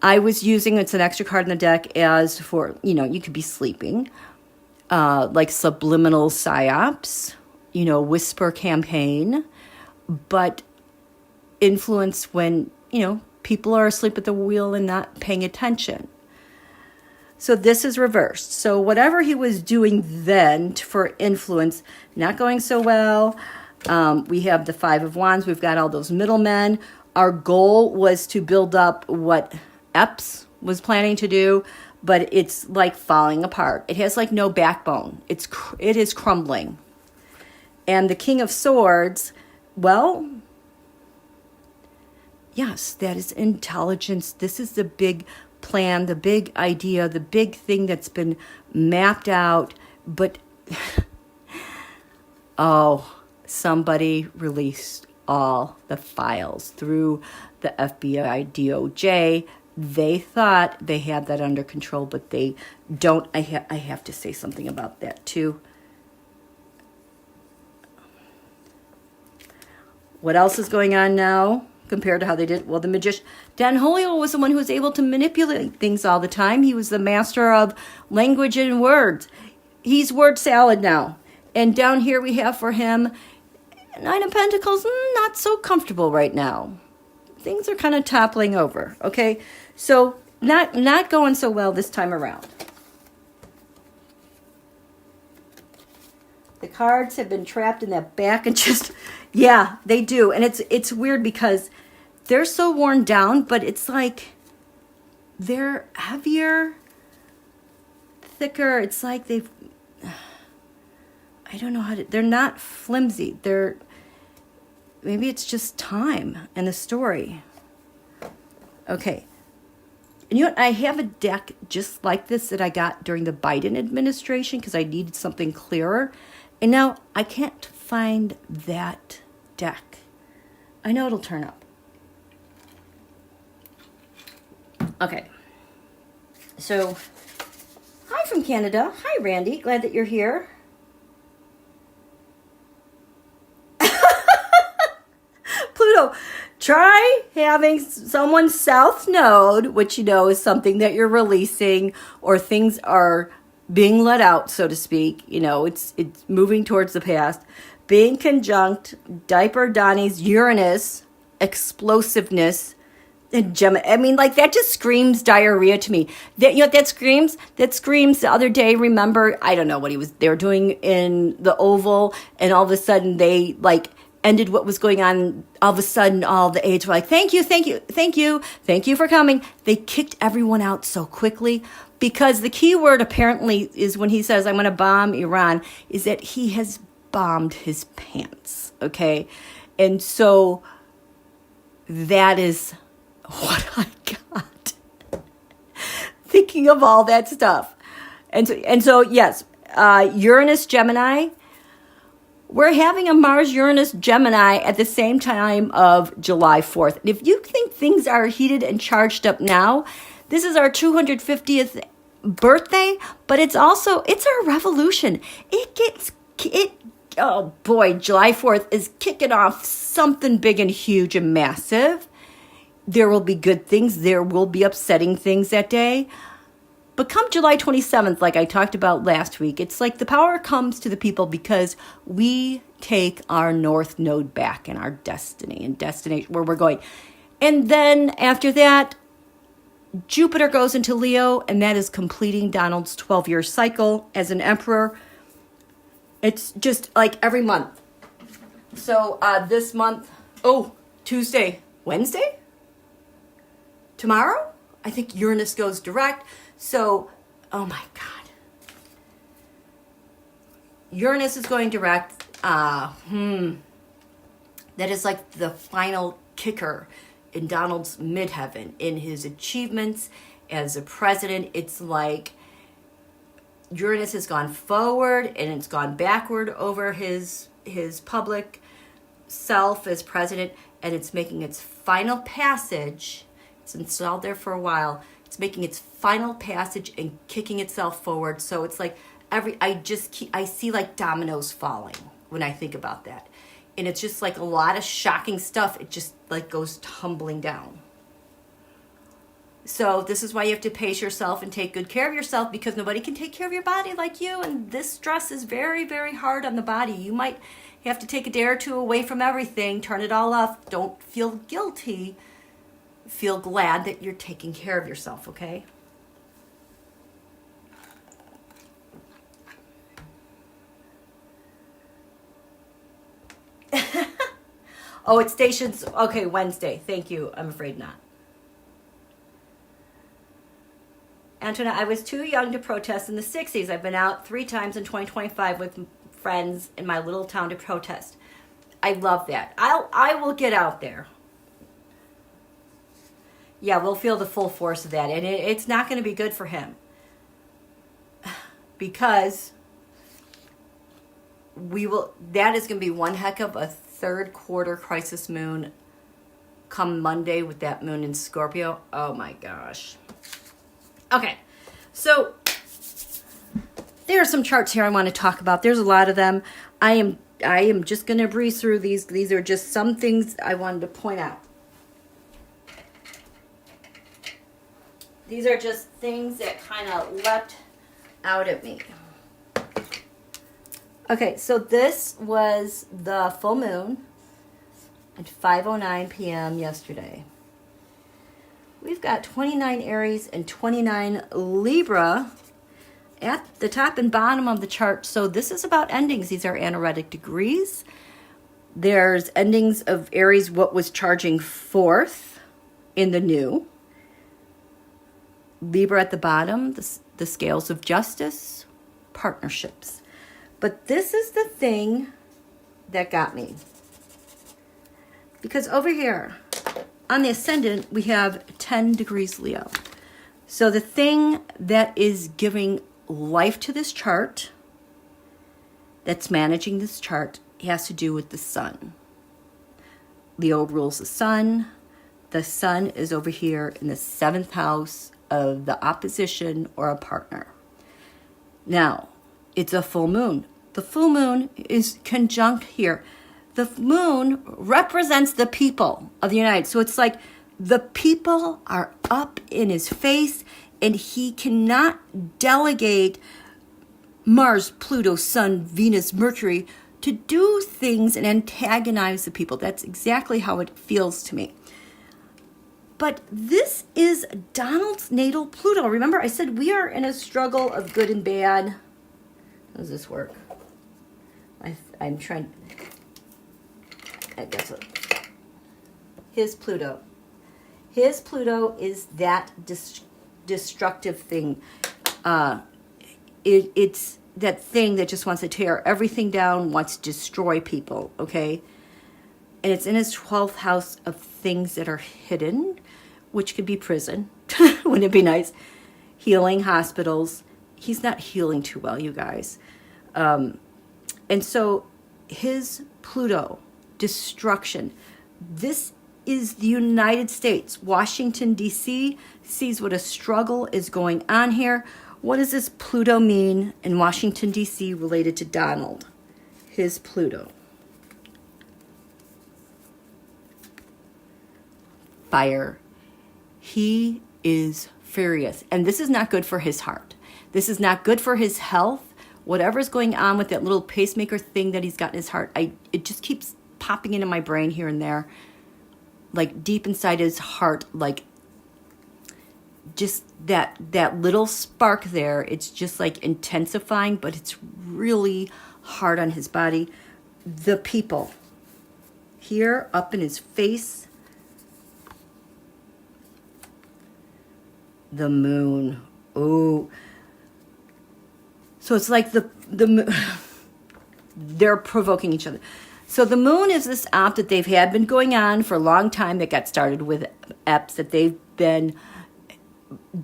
S1: I was using, it's an extra card in the deck as for, you could be sleeping, like subliminal psyops, whisper campaign, but influence when, people are asleep at the wheel and not paying attention. So this is reversed. So whatever he was doing then for influence, not going so well. We have the 5 of Wands. We've got all those middlemen. Our goal was to build up what EPS was planning to do, but it's like falling apart. It has like no backbone. It is crumbling. And the King of Swords, well, yes, that is intelligence. This is the big plan, the big idea, the big thing that's been mapped out. But, somebody released all the files through the FBI, DOJ. They thought they had that under control, but they don't. I have to say something about that too. What else is going on now compared to how they did? Well, the magician, Dan Holio was the one who was able to manipulate things all the time. He was the master of language and words. He's word salad now. And down here we have for him, 9 of Pentacles, not so comfortable right now. Things are kind of toppling over, okay? So not going so well this time around. The cards have been trapped in that back and just, yeah, they do. And it's weird because they're so worn down, but it's like they're heavier, thicker. It's like they've, I don't know how to, they're not flimsy. Maybe it's just time and the story. Okay. And you know what? I have a deck just like this that I got during the Biden administration because I needed something clearer. And now I can't find that deck. I know it'll turn up. Okay. So, hi from Canada. Hi, Randy. Glad that you're here. Pluto, try having someone's south node, which is something that you're releasing or things are being let out, so to speak. It's moving towards the past. Being conjunct Diaper Donnie's Uranus, explosiveness, and Gemini. I mean, like that just screams diarrhea to me. That screams. That screams. The other day, remember, I don't know what they were doing in the Oval, and all of a sudden they ended what was going on. All of a sudden, all the aides were like, thank you, thank you, thank you, thank you for coming. They kicked everyone out so quickly because the key word apparently is when he says, I'm going to bomb Iran, is that he has bombed his pants, okay? And so that is what I got thinking of all that stuff. And so yes, Uranus, Gemini, we're having a Mars-Uranus Gemini at the same time of July 4th. And if you think things are heated and charged up now, this is our 250th birthday, but it's our revolution. Oh boy, July 4th is kicking off something big and huge and massive. There will be good things. There will be upsetting things that day. But come July 27th, like I talked about last week, it's like the power comes to the people because we take our North Node back in our destiny and destination where we're going. And then after that, Jupiter goes into Leo, and that is completing Donald's 12-year cycle as an emperor. It's just like every month. So this month, Tuesday, Wednesday? Tomorrow? I think Uranus goes direct. So, oh my God. Uranus is going direct. That is like the final kicker in Donald's midheaven, in his achievements as a president. It's like Uranus has gone forward and it's gone backward over his public self as president, and it's making its final passage. It's installed there for a while. It's making its final passage and kicking itself forward. So it's like I see like dominoes falling when I think about that. And it's just like a lot of shocking stuff. It just like goes tumbling down. So this is why you have to pace yourself and take good care of yourself, because nobody can take care of your body like you. And this stress is very, very hard on the body. You might have to take a day or two away from everything, turn it all off. Don't feel guilty. Feel glad that you're taking care of yourself, okay? Oh, it stations. Okay, Wednesday. Thank you. I'm afraid not. Antoinette, I was too young to protest in the 60s. I've been out 3 times in 2025 with friends in my little town to protest. I love that. I will get out there. Yeah, we'll feel the full force of that. And it's not going to be good for him. Because that is going to be one heck of a third quarter crisis moon come Monday with that moon in Scorpio. Oh my gosh. Okay, so there are some charts here I want to talk about. There's a lot of them. I am just going to breeze through these. These are just some things I wanted to point out. These are just things that kind of leapt out at me. Okay, so this was the full moon at 5:09 p.m. yesterday. We've got 29 Aries and 29 Libra at the top and bottom of the chart. So this is about endings. These are anaretic degrees. There's endings of Aries, what was charging forth in the new. Libra at the bottom, the scales of justice, partnerships. But this is the thing that got me. Because over here, on the ascendant, we have 10 degrees Leo. So the thing that is giving life to this chart, that's managing this chart, has to do with the sun. Leo rules the sun. The sun is over here in the 7th house of the opposition or a partner. Now, it's a full moon. The full moon is conjunct here. The moon represents the people of the United States. So it's like the people are up in his face, and he cannot delegate Mars, Pluto, Sun, Venus, Mercury to do things and antagonize the people. That's exactly how it feels to me. But this is Donald's natal Pluto. Remember, I said we are in a struggle of good and bad. How does this work? I'm trying. his Pluto. His Pluto is that destructive thing. It's that thing that just wants to tear everything down, wants to destroy people, okay? And it's in his 12th house of things that are hidden, which could be prison. Wouldn't it be nice? Healing, hospitals. He's not healing too well, you guys. And so his Pluto, destruction. This is the United States. Washington, D.C. sees what a struggle is going on here. What does this Pluto mean in Washington, D.C. related to Donald? His Pluto. Fire. He is furious. And this is not good for his heart. This is not good for his health. Whatever's going on with that little pacemaker thing that he's got in his heart, it just keeps popping into my brain here and there. Like deep inside his heart, like just that little spark there, it's just like intensifying, but it's really hard on his body. The people here up in his face. The moon. Oh. So it's like they're provoking each other. So the moon is this op that they've had been going on for a long time that got started with EPS that they've been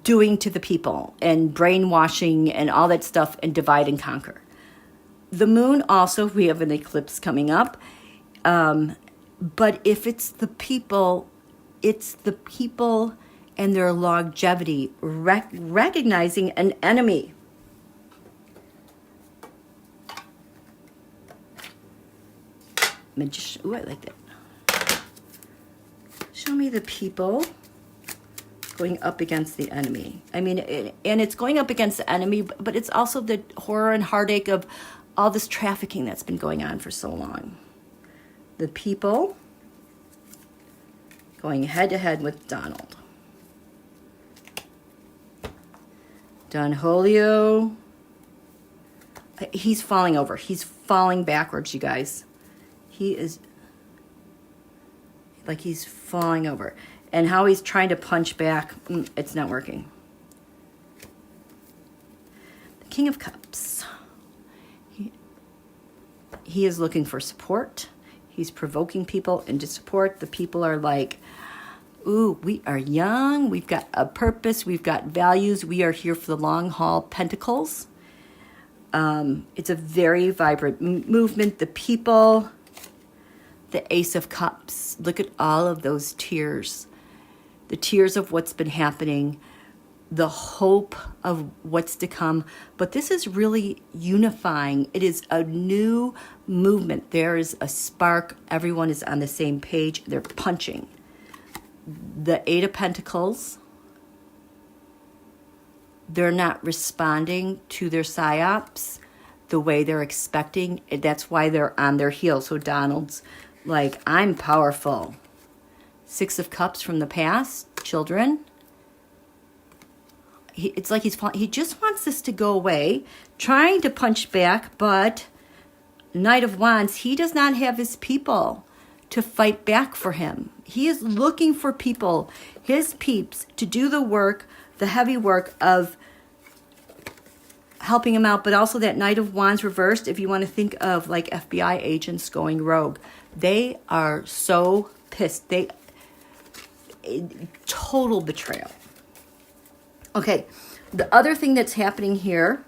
S1: doing to the people and brainwashing and all that stuff and divide and conquer. The moon also, we have an eclipse coming up. But if it's the people and their longevity, recognizing an enemy. Magician. Ooh, I like that. Show me the people going up against the enemy. I mean, and it's going up against the enemy, but it's also the horror and heartache of all this trafficking that's been going on for so long. The people going head to head with Donald. Don Julio. He's falling over. He's falling backwards, you guys. He is like he's falling over. And how he's trying to punch back, it's not working. The King of Cups. He is looking for support. He's provoking people into support. The people are like, ooh, we are young. We've got a purpose. We've got values. We are here for the long haul. Pentacles. It's a very vibrant movement. The people... The Ace of Cups. Look at all of those tears. The tears of what's been happening. The hope of what's to come. But this is really unifying. It is a new movement. There is a spark. Everyone is on the same page. They're punching. The Eight of Pentacles. They're not responding to their psyops the way they're expecting. That's why they're on their heels. So Donald's like, I'm powerful. Six of Cups from the past, children. It's like he just wants this to go away, trying to punch back, but Knight of Wands, he does not have his people to fight back for him. He is looking for people, his peeps, to do the work, the heavy work of helping him out, but also that Knight of Wands reversed, if you want to think of like FBI agents going rogue. They are so pissed. Total betrayal. Okay, the other thing that's happening here,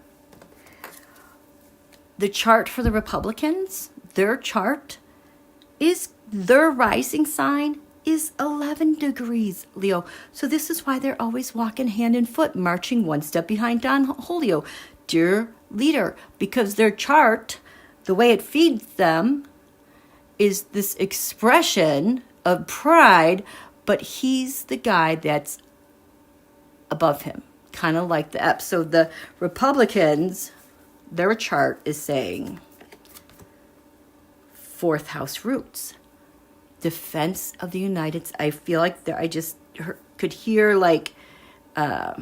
S1: the chart for the Republicans, their chart is, their rising sign is 11 degrees, Leo. So this is why they're always walking hand in foot, marching one step behind Don Julio, dear leader, because their chart, the way it feeds them, is this expression of pride, but he's the guy that's above him, kind of like the EPS. So the Republicans, their chart is saying fourth house roots, defense of the United States. I feel like I just could hear like that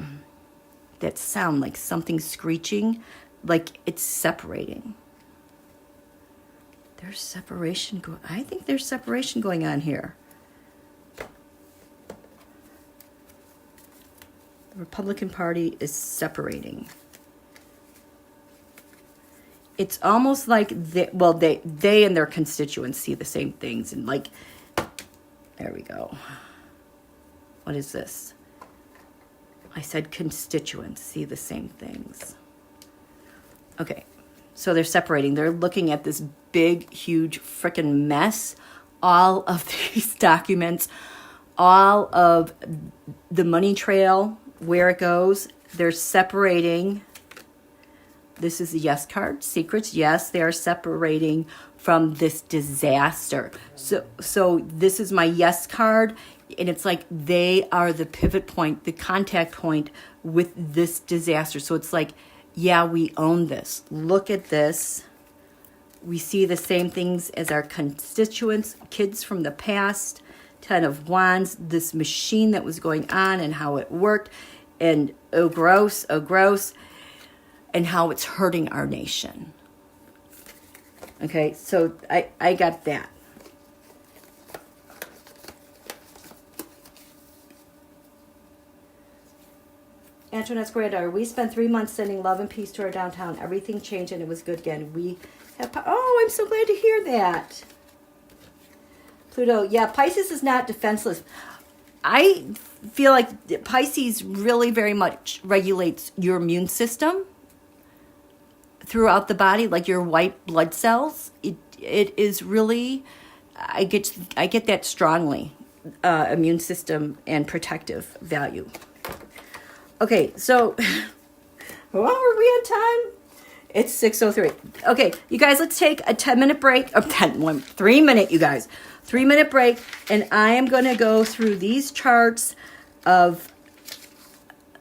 S1: sound, like something screeching, like it's separating. There's separation I think there's separation going on here. The Republican Party is separating. It's almost like they and their constituents see the same things, and like, there we go. What is this? I said constituents see the same things. Okay, so they're separating. They're looking at this big, huge freaking mess. All of these documents, all of the money trail, where it goes, they're separating. This is the yes card, secrets. Yes, they are separating from this disaster. So this is my yes card, and it's like they are the pivot point, the contact point with this disaster. So it's like, yeah, we own this. Look at this. We see the same things as our constituents, kids from the past. 10 of Wands, this machine that was going on and how it worked, and oh gross, and how it's hurting our nation. Okay, so I got that. Antoinette's granddaughter, we spent 3 months sending love and peace to our downtown. Everything changed and it was good again. We have, oh, I'm so glad to hear that. Pluto, yeah, Pisces is not defenseless. I feel like Pisces really very much regulates your immune system throughout the body, like your white blood cells. It is really, I get that strongly, immune system and protective value. Okay, so, well, are we on time? It's 6:03. Okay, you guys, let's take a 10-minute break. 3 minute, you guys. 3-minute break, and I am going to go through these charts of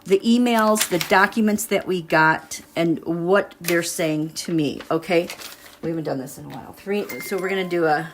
S1: the emails, the documents that we got, and what they're saying to me, okay? We haven't done this in a while. So we're going to do a...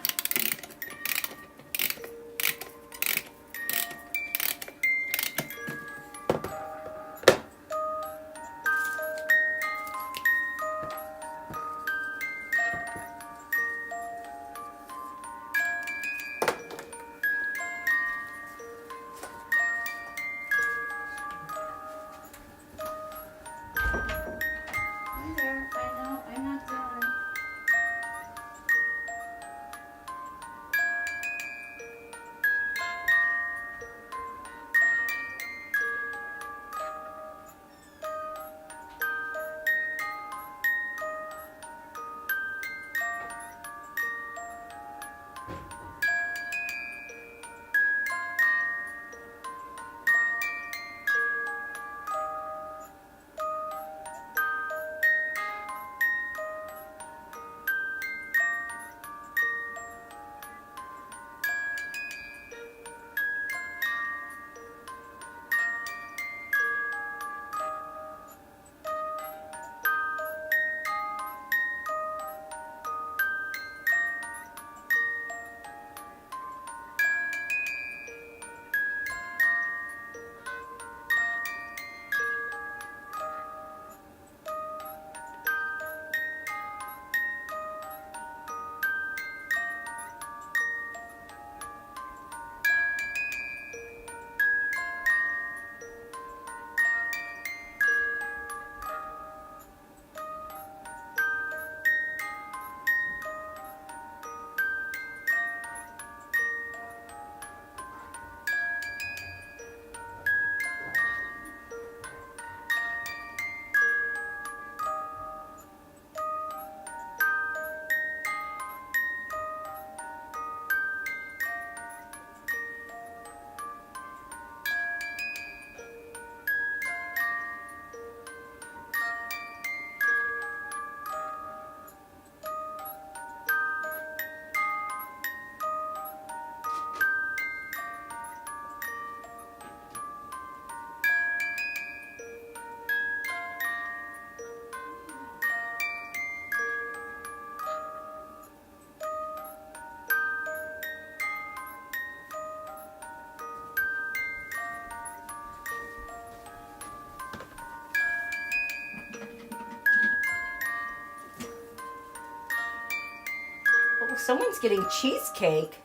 S1: someone's getting cheesecake.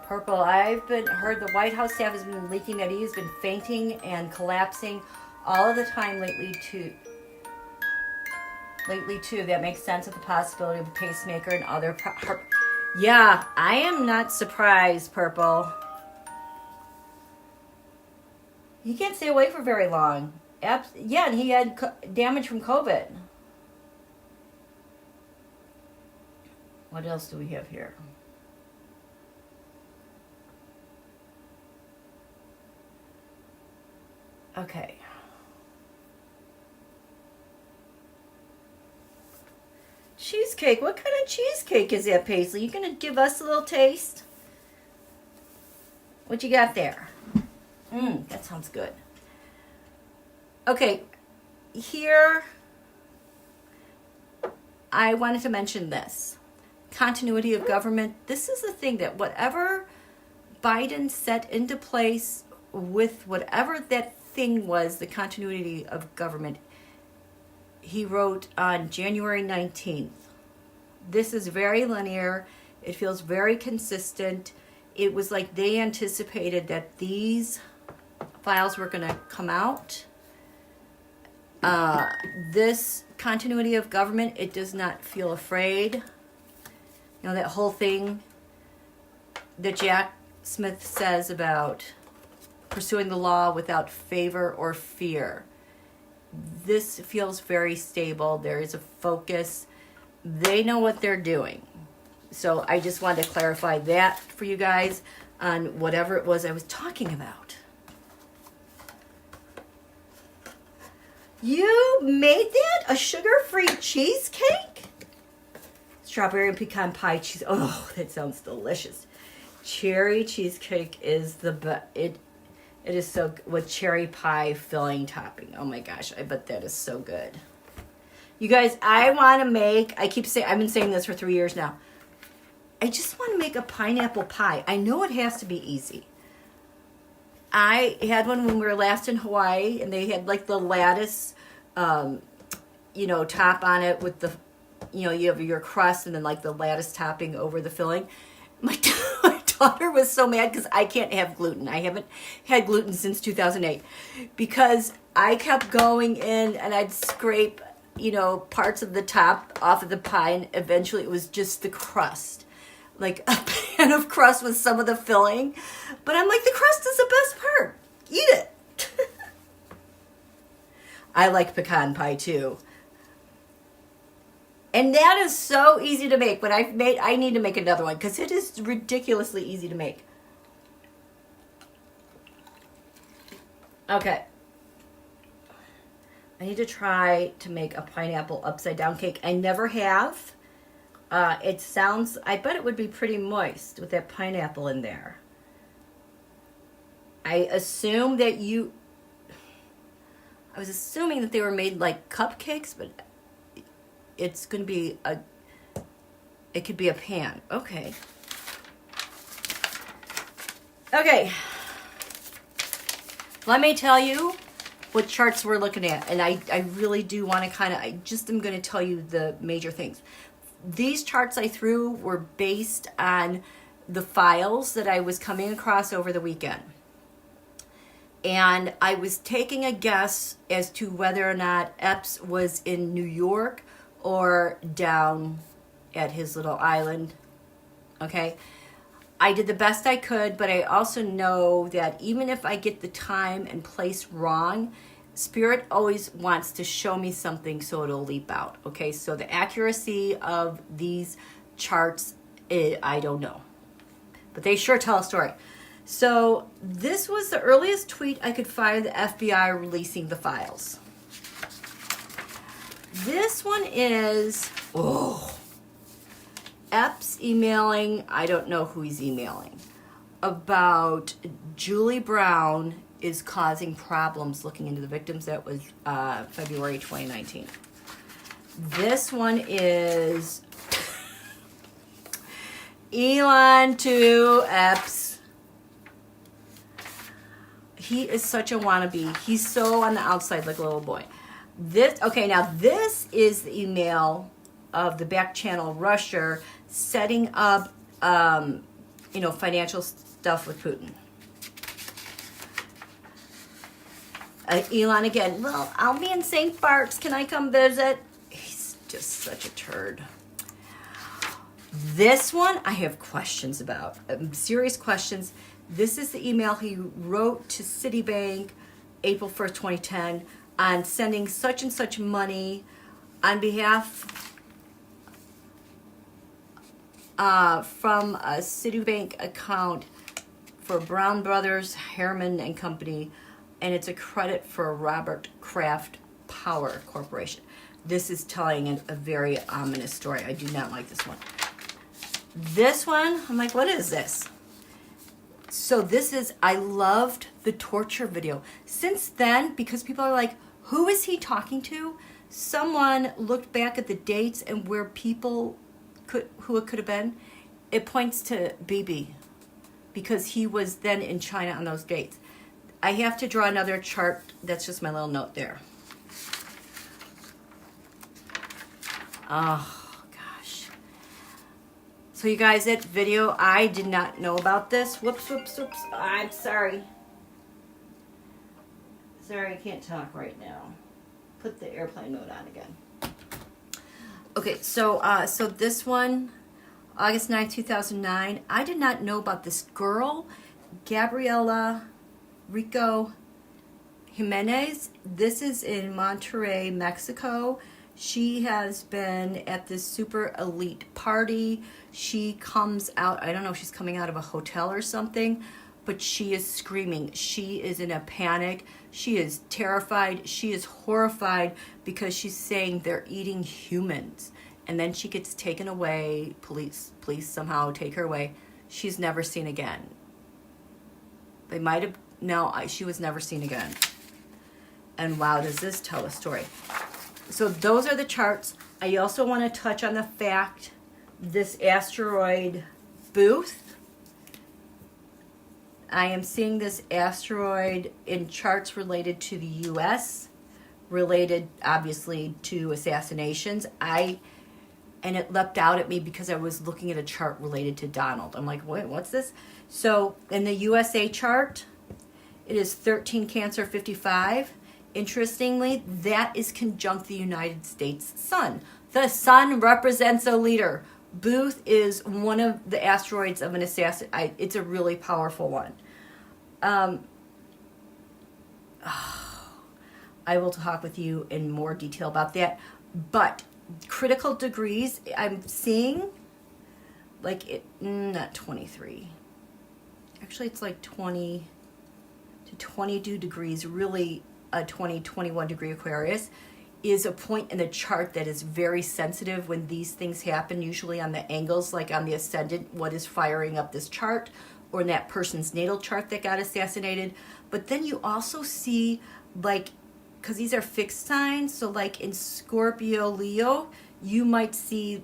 S1: Purple, I've heard the White House staff has been leaking that he has been fainting and collapsing all of the time lately too. That makes sense with the possibility of a pacemaker and other. Yeah, I am not surprised, Purple. He can't stay away for very long. Yeah, and he had damage from COVID. What else do we have here? Okay. Cheesecake. What kind of cheesecake is that, Paisley? You gonna give us a little taste? What you got there? That sounds good. Okay, here I wanted to mention this. Continuity of government. This is the thing that whatever Biden set into place with whatever that thing was, the continuity of government, he wrote on January 19th. This is very linear. It feels very consistent. It was like they anticipated that these files were going to come out. This continuity of government, it does not feel afraid. You know, that whole thing that Jack Smith says about pursuing the law without favor or fear. This feels very stable. There is a focus. They know what they're doing. So I just wanted to clarify that for you guys on whatever it was I was talking about. You made that? A sugar-free cheesecake? Strawberry and pecan pie cheese. Oh, that sounds delicious. Cherry cheesecake is the best. It is so with cherry pie filling topping. Oh my gosh, I bet that is so good. You guys, I want to make, I've been saying this for 3 years now. I just want to make a pineapple pie. I know it has to be easy. I had one when we were last in Hawaii, and they had like the lattice, top on it with the, you have your crust and then like the lattice topping over the filling. My daughter was so mad because I can't have gluten. I haven't had gluten since 2008 because I kept going in and I'd scrape, parts of the top off of the pie, and eventually it was just the crust. Like a pan of crust with some of the filling. But I'm like, the crust is the best part. Eat it. I like pecan pie too. And that is so easy to make. But I need to make another one because it is ridiculously easy to make. Okay. I need to try to make a pineapple upside down cake. I never have. It sounds, I bet it would be pretty moist with that pineapple in there. I was assuming that they were made like cupcakes, but it's going to be it could be a pan. Okay. Okay. Let me tell you what charts we're looking at. And I really do want to I'm going to tell you the major things. These charts I threw were based on the files that I was coming across over the weekend. And I was taking a guess as to whether or not EPS was in New York or down at his little island. Okay? I did the best I could, but I also know that even if I get the time and place wrong, Spirit always wants to show me something so it'll leap out. Okay, so the accuracy of these charts, I don't know. But they sure tell a story. So this was the earliest tweet I could find the FBI releasing the files. This one is, EPS emailing, I don't know who he's emailing, about Julie Brown is causing problems looking into the victims. That was February 2019. This one is Elon to EPS. He is such a wannabe. He's so on the outside like a little boy. Now this is the email of the backchannel rusher setting up, financial stuff with Putin. Elon again, well, I'll be in St. Bart's. Can I come visit? He's just such a turd. This one I have questions about, serious questions. This is the email he wrote to Citibank April 1st, 2010 on sending such and such money on behalf from a Citibank account for Brown Brothers, Harriman and Company, and it's a credit for Robert Kraft Power Corporation. This is telling a very ominous story. I do not like this one. This one, I'm like, what is this? So this is, I loved the torture video. Since then, because people are like, who is he talking to? Someone looked back at the dates and where people who it could have been. It points to Bibi because he was then in China on those dates. I have to draw another chart. That's just my little note there. Oh, gosh. So you guys, that video, I did not know about this. Whoops. I'm sorry. Sorry, I can't talk right now. Put the airplane mode on again. Okay, so this one, August 9th, 2009. I did not know about this girl, Gabriela Rico Jimenez. This is in Monterrey, Mexico. She has been at this super elite party. She comes out, I don't know if she's coming out of a hotel or something, but she is screaming. She is in a panic. She is terrified. She is horrified because she's saying they're eating humans. And then she gets taken away. Police somehow take her away. She's never seen again. They might have, no, she was never seen again. And wow, does this tell a story. So those are the charts. I also want to touch on the fact this asteroid booth. I am seeing this asteroid in charts related to the U.S., related obviously to assassinations. And it leapt out at me because I was looking at a chart related to Donald. I'm like, wait, what's this? So in the USA chart, it is 13 Cancer 55. Interestingly, that is conjunct the United States sun. The sun represents a leader. Booth is one of the asteroids of an assassin. It's a really powerful one. I will talk with you in more detail about that. But critical degrees, I'm seeing not 23. Actually, it's like 20 to 22 degrees, really. A 21 degree Aquarius is a point in the chart that is very sensitive when these things happen, usually on the angles, like on the ascendant, what is firing up this chart, or in that person's natal chart that got assassinated. But then you also see, because these are fixed signs, so like in Scorpio, Leo, you might see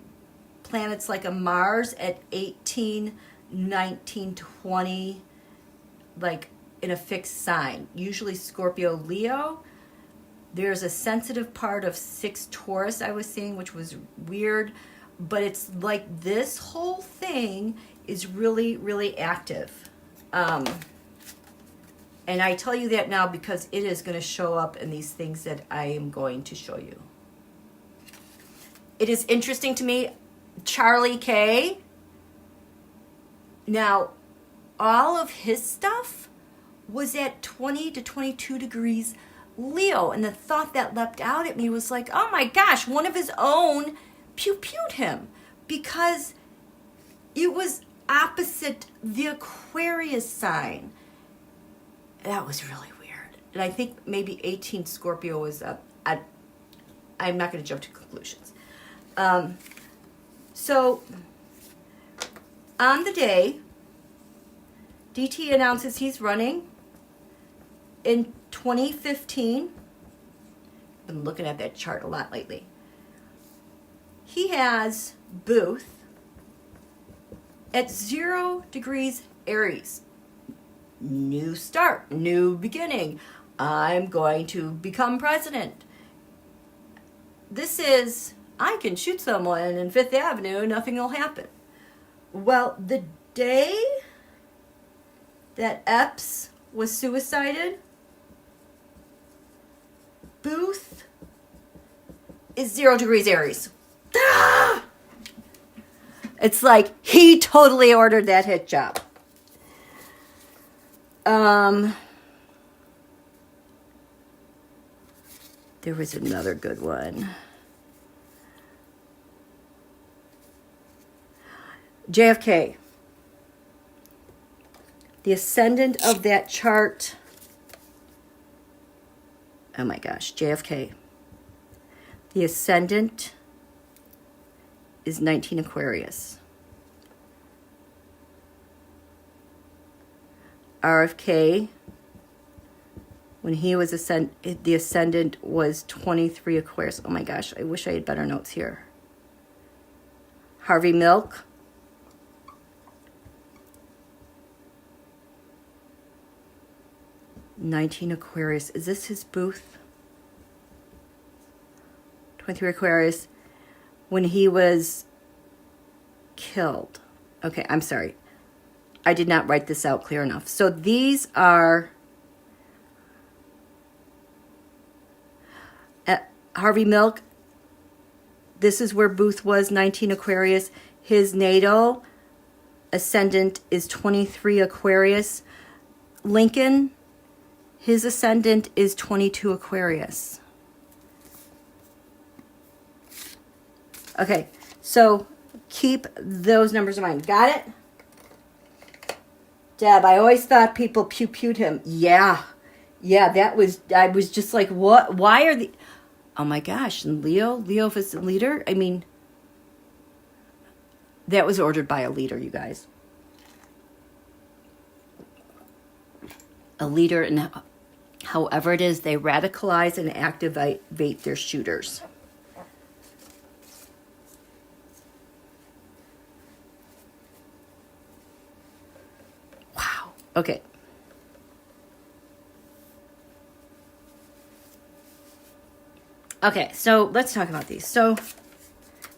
S1: planets like a Mars at 18, 19, 20, in a fixed sign. Usually Scorpio, Leo. There's a sensitive part of 6 Taurus I was seeing, which was weird. But it's like this whole thing is really, really active. And I tell you that now because it is going to show up in these things that I am going to show you. It is interesting to me, Charlie K. Now, all of his stuff was at 20 to 22 degrees Leo. And the thought that leapt out at me was like, oh my gosh, one of his own pew-pewed him because it was opposite the Aquarius sign. That was really weird. And I think maybe 18 Scorpio was up. I'm not going to jump to conclusions. So on the day, DT announces he's running in 2015. I've been looking at that chart a lot lately. He has Booth at 0 degrees Aries. New start, new beginning. I'm going to become president. this is, I can shoot someone in Fifth Avenue, nothing will happen. Well, the day that Epps was suicided, Booth is 0 degrees Aries. Ah! It's like he totally ordered that hit job. There was another good one. JFK. The ascendant of that chart. Oh my gosh, JFK. The ascendant is 19 Aquarius. RFK, when he was the ascendant was 23 Aquarius. Oh my gosh, I wish I had better notes here. Harvey Milk. $19 Aquarius. Is this his booth? 23 Aquarius. When he was killed. Okay, I'm sorry. I did not write this out clear enough. So these are Harvey Milk. This is where Booth was, 19 Aquarius. His natal ascendant is 23 Aquarius. Lincoln, his ascendant is 22 Aquarius. Okay, so keep those numbers in mind. Got it? Deb, I always thought people pew-pewed him. Yeah, that was, I was just like, what? Why are the, oh my gosh, and Leo is the leader? I mean, that was ordered by a leader, you guys. A leader, and however it is, they radicalize and activate their shooters. Wow. Okay. Okay, so let's talk about these. So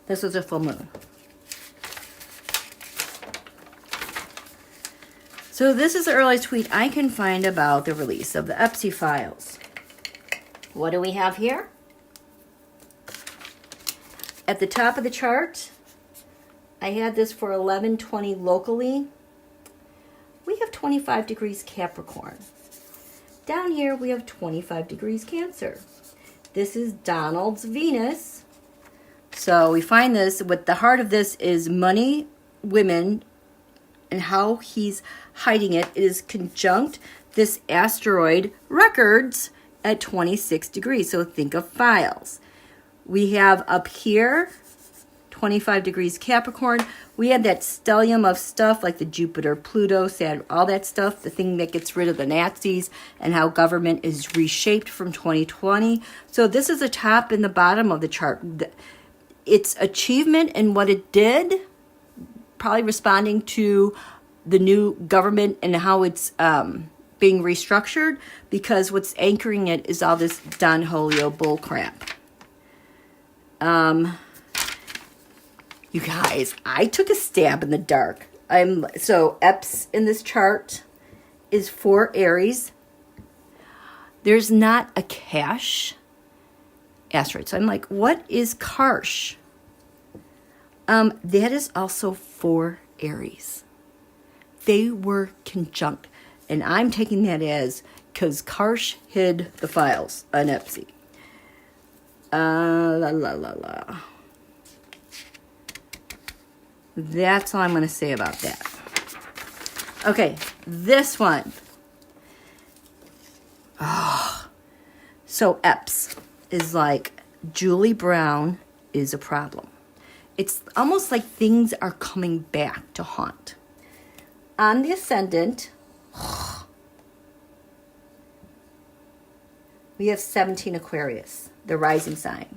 S1: this was a full moon. So this is the earliest tweet I can find about the release of the Epps files. What do we have here? At the top of the chart, I had this for 11:20 locally. We have 25 degrees Capricorn. Down here, we have 25 degrees Cancer. This is Donald's Venus. So we find this, what the heart of this is money, women, and how he's hiding it. It is conjunct this asteroid records at 26 degrees. So think of files. We have up here 25 degrees Capricorn. We had that stellium of stuff like the Jupiter, Pluto, Saturn, all that stuff, the thing that gets rid of the Nazis and how government is reshaped from 2020. So this is the top and the bottom of the chart. Its achievement and what it did, probably responding to the new government and how it's being restructured, because what's anchoring it is all this Don Julio bull crap. You guys, I took a stab in the dark. So Epps in this chart is for Aries. There's not a Cash asteroid. So I'm like, what is Karsh? That is also for Aries. They were conjunct. And I'm taking that as because Karsh hid the files on Epps. That's all I'm going to say about that. Okay, this one. Oh, so Epps is like Julie Brown is a problem. It's almost like things are coming back to haunt. On the ascendant, we have 17 Aquarius, the rising sign.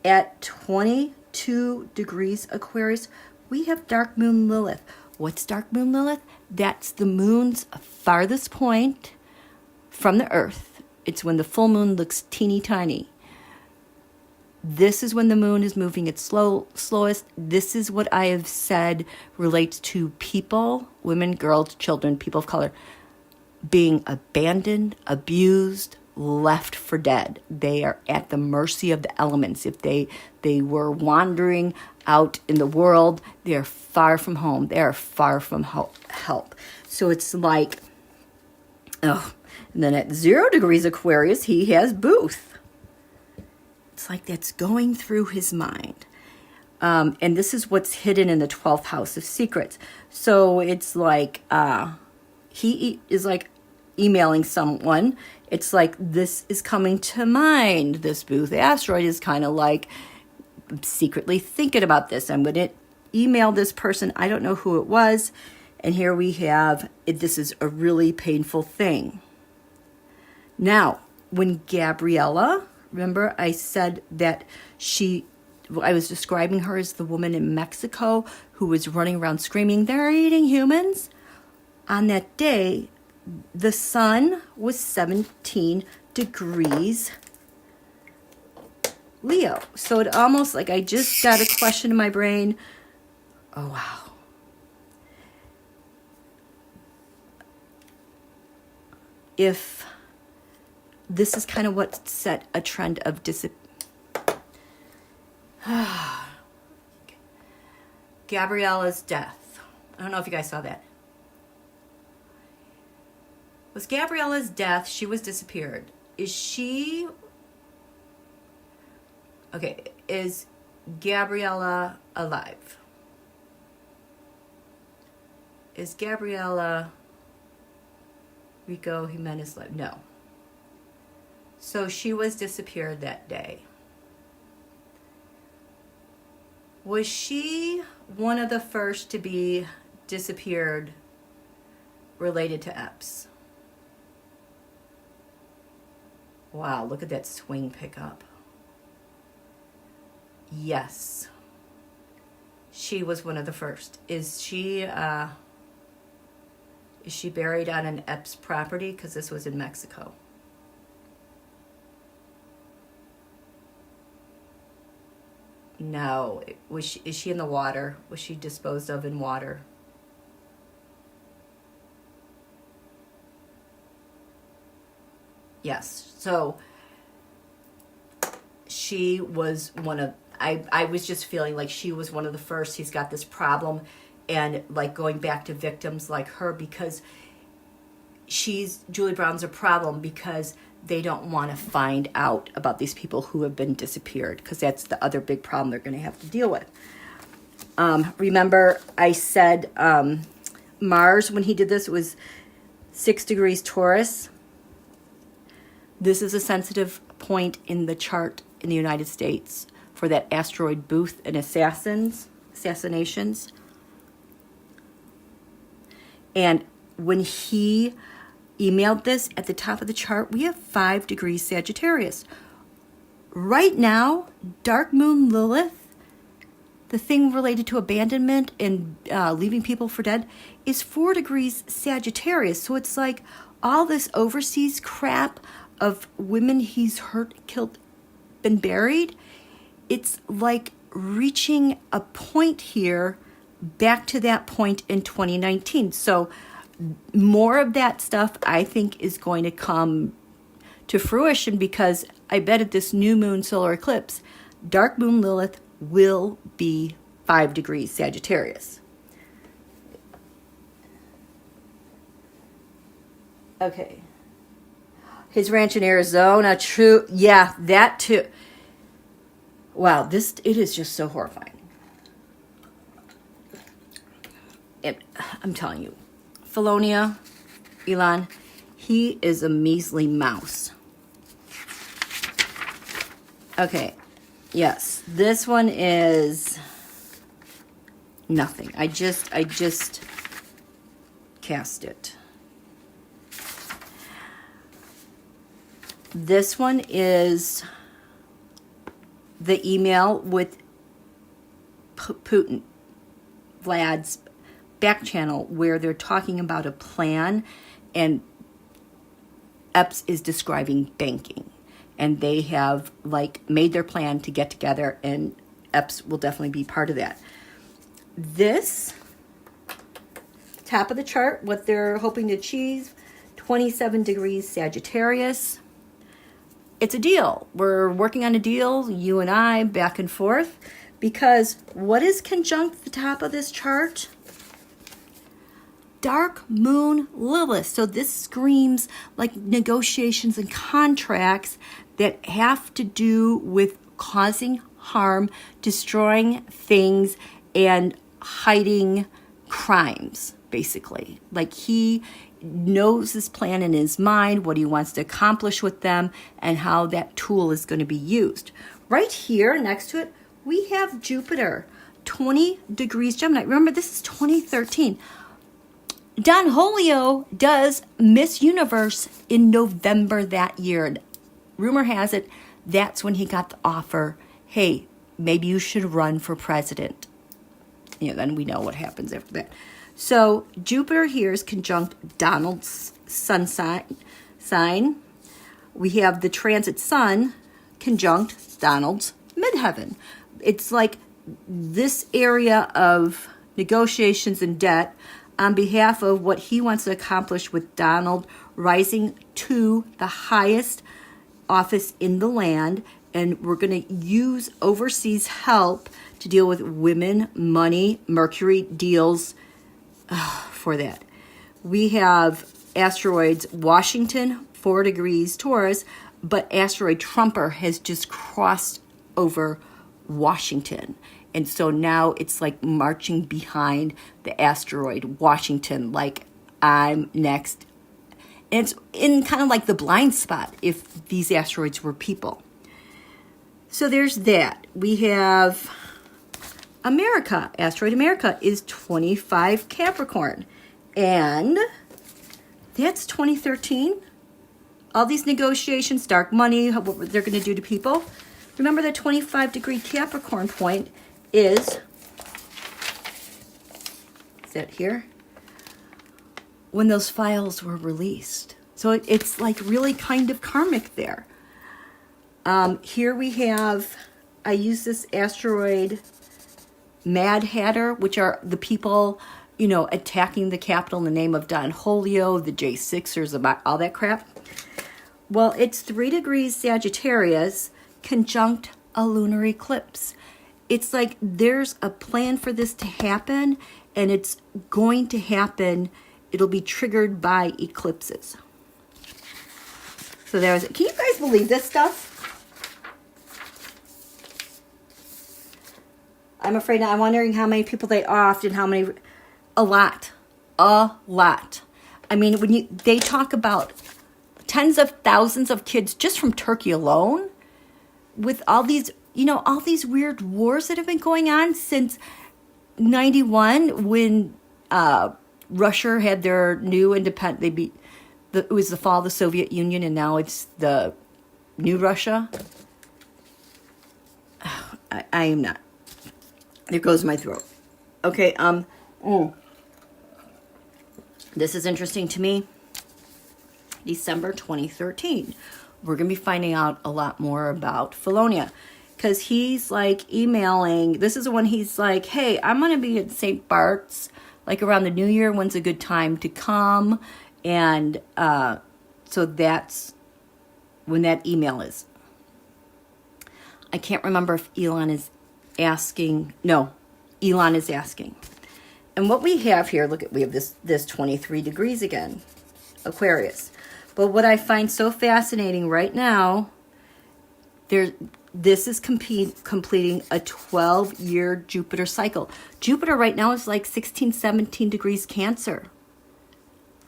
S1: At 22 degrees Aquarius, we have dark moon Lilith. What's dark moon Lilith? That's the moon's farthest point from the earth. It's when the full moon looks teeny tiny. This is when the moon is moving its slowest. This is what I have said relates to people, women, girls, children, people of color, being abandoned, abused, left for dead. They are at the mercy of the elements. If they were wandering out in the world, they are far from home. They are far from help. So it's like, oh, and then at 0 degrees Aquarius, he has Booth. It's like that's going through his mind. And this is what's hidden in the 12th house of secrets. So it's like he is like emailing someone. It's like, this is coming to mind. This Booth asteroid is kind of like secretly thinking about this. I'm going to email this person. I don't know who it was. And here we have, this is a really painful thing. Now, when Gabriella, remember I said that I was describing her as the woman in Mexico who was running around screaming, they're eating humans. On that day, the sun was 17 degrees Leo. So it almost like I just got a question in my brain. Oh, wow. If this is kind of what set a trend of Gabriella's death. I don't know if you guys saw that. Was Gabriella's death, she was disappeared. Is Gabriella alive? Is Gabriella Rico Jimenez alive? No. So she was disappeared that day. Was she one of the first to be disappeared related to EPS? Wow, look at that swing pickup. Yes. She was one of the first. Is she buried on an EPS property? Because this was in Mexico. No. Is she in the water? Was she disposed of in water? Yes. So she was one of, I was just feeling like she was one of the first. He's got this problem, and like going back to victims like her, because Julie Brown's a problem because they don't want to find out about these people who have been disappeared, because that's the other big problem they're going to have to deal with. Remember I said Mars, when he did this, was 6 degrees Taurus. This is a sensitive point in the chart in the United States for that asteroid Booth and assassinations. And when he emailed this, at the top of the chart, we have 5 degrees Sagittarius. Right now, Dark Moon Lilith, the thing related to abandonment and leaving people for dead, is 4 degrees Sagittarius. So it's like all this overseas crap of women he's hurt, killed, been buried. It's like reaching a point here back to that point in 2019. So more of that stuff, I think, is going to come to fruition, because I bet at this new moon solar eclipse, Dark Moon Lilith will be 5 degrees Sagittarius. Okay. His ranch in Arizona, true. Yeah, that too. Wow, it is just so horrifying. I'm telling you, Felonia, Elon, he is a measly mouse. Okay, yes, this one is nothing. I just cast it. This one is the email with Putin, Vlad's backchannel, where they're talking about a plan, and EPS is describing banking. and they have like made their plan to get together, and EPS will definitely be part of that. This top of the chart, what they're hoping to achieve, 27 degrees Sagittarius. It's a deal. We're working on a deal, you and I, back and forth, because what is conjunct the top of this chart? Dark Moon Lilith. So this screams like negotiations and contracts that have to do with causing harm, destroying things, and hiding crimes, basically. Like he knows his plan in his mind, what he wants to accomplish with them, and how that tool is going to be used. Right here next to it, we have Jupiter, 20 degrees Gemini. Remember, this is 2013. Don Julio does Miss Universe in November that year. And rumor has it, that's when he got the offer, hey, maybe you should run for president. You know, then we know what happens after that. So Jupiter here is conjunct Donald's sun sign. We have the transit sun conjunct Donald's midheaven. It's like this area of negotiations and debt on behalf of what he wants to accomplish with Donald rising to the highest office in the land. And we're going to use overseas help to deal with women, money, Mercury deals for that. We have asteroids Washington, 4 degrees Taurus, but asteroid Trumper has just crossed over Washington. And so now it's like marching behind the asteroid Washington, like I'm next. And it's in kind of like the blind spot if these asteroids were people. So there's that. We have America. Asteroid America is 25 Capricorn. And that's 2013. All these negotiations, dark money, what they're going to do to people. Remember that 25-degree Capricorn point is that here? When those files were released. So it's like really kind of karmic there. Here we have, I use this asteroid Mad Hatter, which are the people, you know, attacking the Capitol in the name of Don Julio, the J6ers, about all that crap. Well, it's 3 degrees Sagittarius conjunct a lunar eclipse. It's like there's a plan for this to happen, and it's going to happen. It'll be triggered by eclipses. So there's it. Can you guys believe this stuff? I'm afraid I'm wondering how many people they offed and how many. A lot. I mean, when they talk about tens of thousands of kids just from Turkey alone, with all these, you know, all these weird wars that have been going on since 91 when Russia had their new independent, it was the fall of the Soviet Union, and now it's the new Russia. I am not. There goes my throat. Okay, this is interesting to me. December 2013. We're going to be finding out a lot more about Felonia. Because he's like emailing. This is when he's like, hey, I'm going to be at St. Bart's. Like around the New Year, when's a good time to come? And so that's when that email is. I can't remember if Elon is asking. No, Elon is asking. And what we have here, look at, we have this 23 degrees again, Aquarius. But what I find so fascinating right now, this is completing a 12-year Jupiter cycle. Jupiter right now is like 16, 17 degrees Cancer.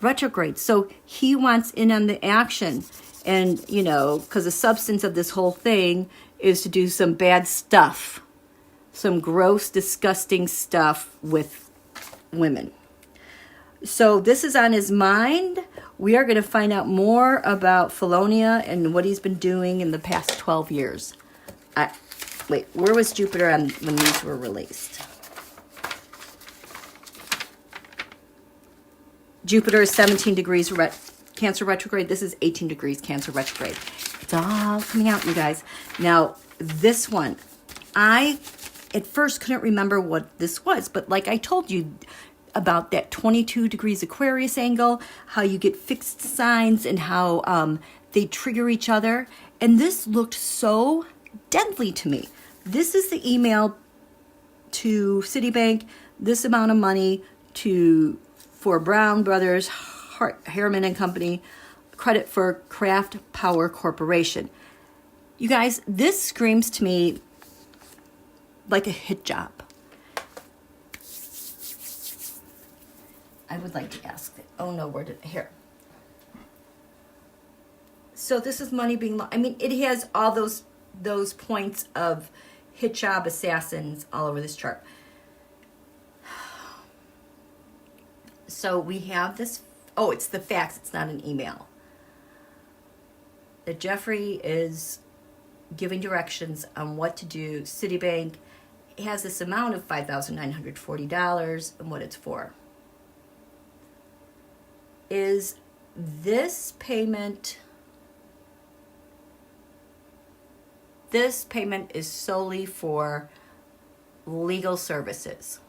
S1: Retrograde. So he wants in on the action. And, you know, because the substance of this whole thing is to do some bad stuff. Some gross, disgusting stuff with women. So this is on his mind. We are going to find out more about Felonia and what he's been doing in the past 12 years. Wait, where was Jupiter when these were released? Jupiter is 17 degrees Cancer retrograde. This is 18 degrees Cancer retrograde. It's all coming out, you guys. Now, this one, I at first couldn't remember what this was, but like I told you about that 22 degrees Aquarius angle, how you get fixed signs and how they trigger each other. And this looked so deadly to me. This is the email to Citibank, this amount of money for Brown Brothers, Harriman and Company, credit for Kraft Power Corporation. You guys, this screams to me like a hit job. I would like to ask that. Oh no, where did here? So this is money being I mean, it has all those points of hit job, assassins all over this chart. So we have this. Oh, it's the fax. It's not an email. That Jeffrey is giving directions on what to do. Citibank has this amount of $5,940 and what it's for. Is this payment... This payment is solely for legal services.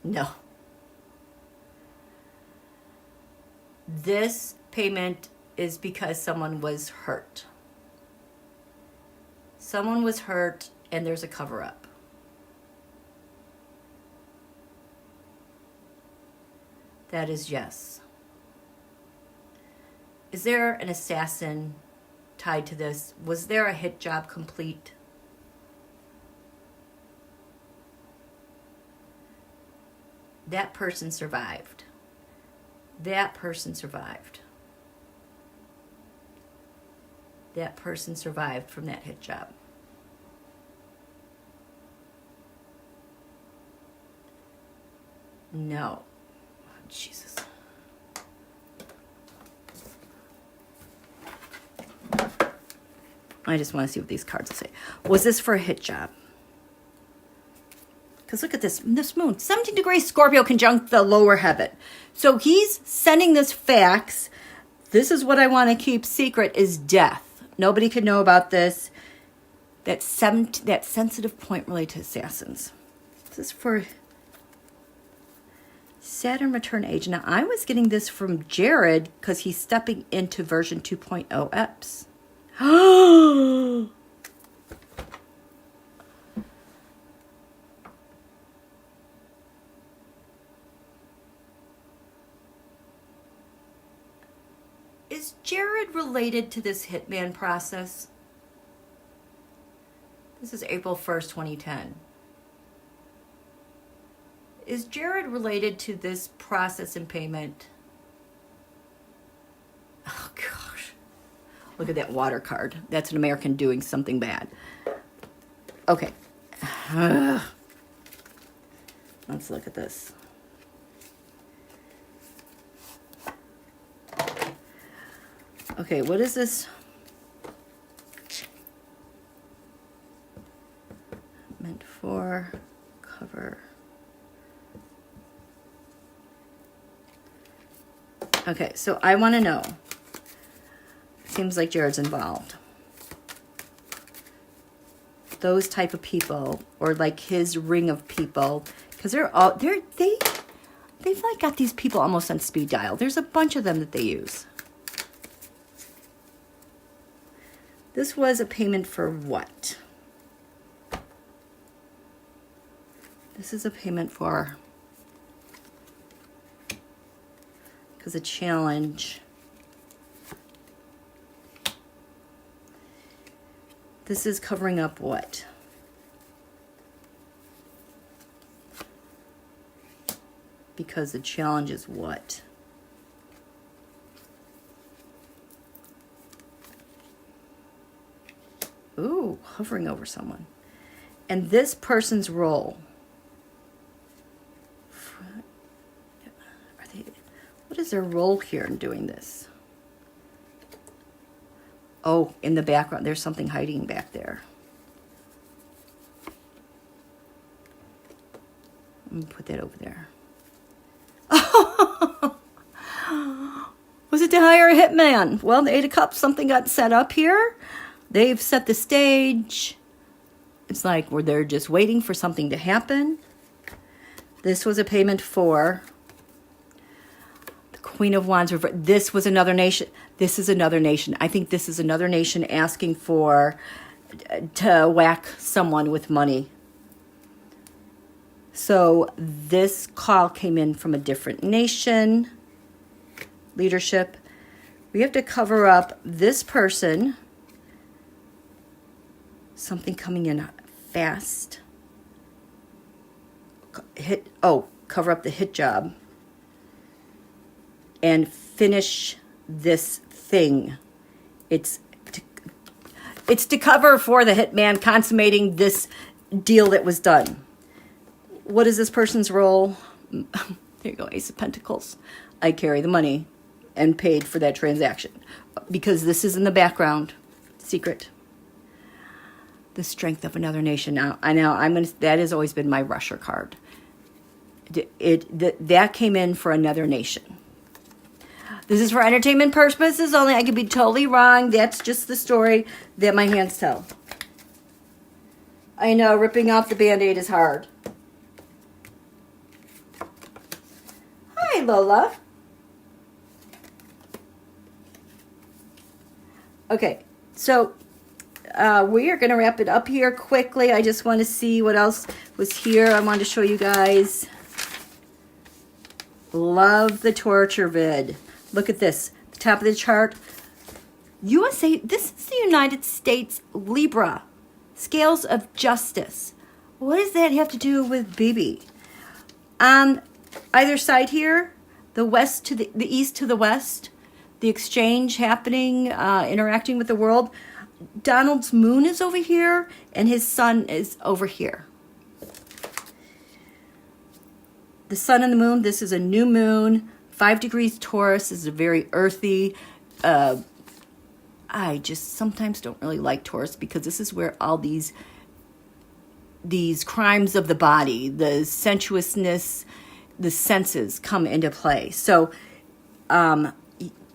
S1: No. This payment is because someone was hurt. Someone was hurt and there's a cover-up. That is yes. Is there an assassin tied to this? Was there a hit job complete? That person survived. That person survived. That person survived from that hit job. No. Oh, Jesus. I just want to see what these cards will say. Was this for a hit job? Because look at this moon. 17 degrees Scorpio conjunct the lower heaven. So he's sending this fax. This is what I want to keep secret is death. Nobody could know about this. That sensitive point related to assassins. This is for Saturn return age. Now, I was getting this from Jared because he's stepping into version 2.0 EPS. Is Jared related to this hitman process? This is April 1st, 2010. Is Jared related to this process and payment? Oh, gosh. Look at that water card. That's an American doing something bad. Okay. Let's look at this. Okay, what is this? Meant for cover. Okay, so I want to know. Seems like Jared's involved. Those type of people, or like his ring of people, because they've like got these people almost on speed dial. There's a bunch of them that they use. This was a payment for what? This is a payment for, because a challenge. This is covering up what? Because the challenge is what? Ooh, hovering over someone. And this person's role. What is their role here in doing this? Oh, in the background, there's something hiding back there. Let me put that over there. Was it to hire a hitman. Well, the Eight of Cups, something got set up here. They've set the stage. It's like they're just waiting for something to happen. This was a payment for the Queen of Wands. This was another nation. This is another nation. I think this is another nation asking to whack someone with money. So this call came in from a different nation. Leadership. We have to cover up this person. Something coming in fast. Cover up the hit job. And finish this thing. It's to cover for the hitman consummating this deal that was done. What is this person's role? There you go, Ace of Pentacles. I carry the money and paid for that transaction because this is in the background. Secret. The strength of another nation. Now, that has always been my rusher card. That came in for another nation. This is for entertainment purposes only. I could be totally wrong. That's just the story that my hands tell. I know, ripping off the Band-Aid is hard. Hi, Lola. Okay, so we are going to wrap it up here quickly. I just want to see what else was here. I wanted to show you guys. Love the torture vid. Look at this. The top of the chart. USA, this is the United States Libra. Scales of justice. What does that have to do with Bibi? On either side here, the west to the east to the west, the exchange happening, interacting with the world. Donald's moon is over here, and his sun is over here. The sun and the moon, this is a new moon. 5 degrees Taurus is a very earthy. I just sometimes don't really like Taurus because this is where all these crimes of the body, the sensuousness, the senses come into play. So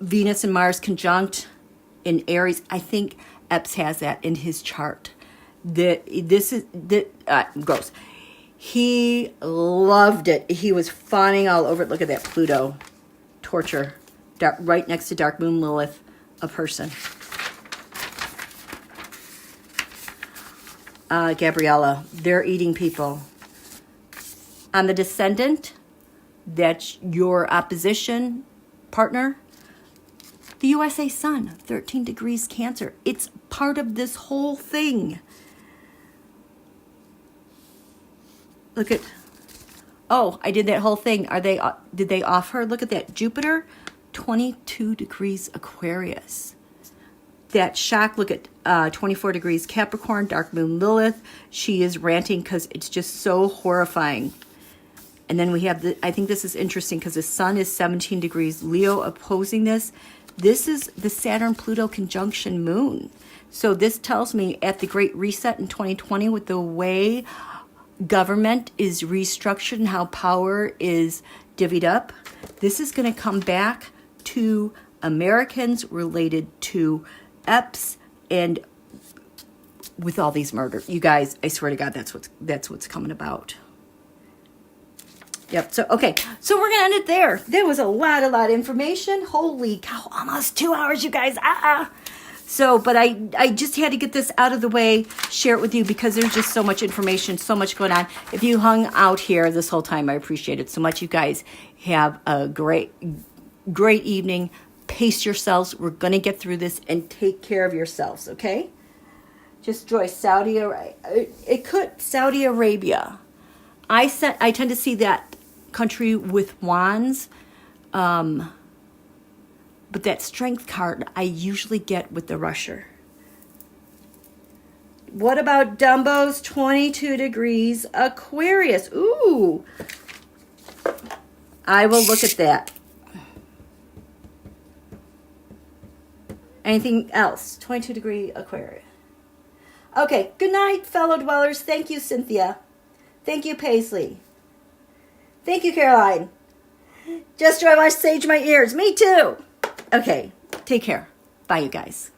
S1: Venus and Mars conjunct in Aries. I think Epps has that in his chart. Gross. He loved it. He was fawning all over it. Look at that Pluto torture. Right next to Dark Moon Lilith, a person. Gabriella, they're eating people. On the descendant, that's your opposition partner. The USA Sun, 13 degrees Cancer. It's part of this whole thing. Look at, I did that whole thing. Did they off her? Look at that. Jupiter, 22 degrees Aquarius. That shock, look at 24 degrees Capricorn, Dark Moon Lilith. She is ranting because it's just so horrifying. And then we have, I think this is interesting because the sun is 17 degrees Leo opposing this. This is the Saturn-Pluto conjunction moon. So this tells me at the Great Reset in 2020 with the way government is restructured and how power is divvied up, this is going to come back to Americans related to EPS and with all these murders. You guys, I swear to God, that's what's coming about. Yep. So, okay. So we're going to end it there. There was a lot of information. Holy cow. Almost 2 hours, you guys. So, but I just had to get this out of the way, share it with you because there's just so much information, so much going on. If you hung out here this whole time, I appreciate it so much. You guys have a great evening. Pace yourselves. We're going to get through this and take care of yourselves, okay? Just joy. Saudi Arabia. I tend to see that country with wands. But that strength card I usually get with the rusher. What about Dumbo's 22 degrees Aquarius? Ooh. I will look at that. Anything else? 22 degree Aquarius. Okay. Good night, fellow dwellers. Thank you, Cynthia. Thank you, Paisley. Thank you, Caroline. Just joy, I sage my ears. Me too. Okay, take care. Bye, you guys.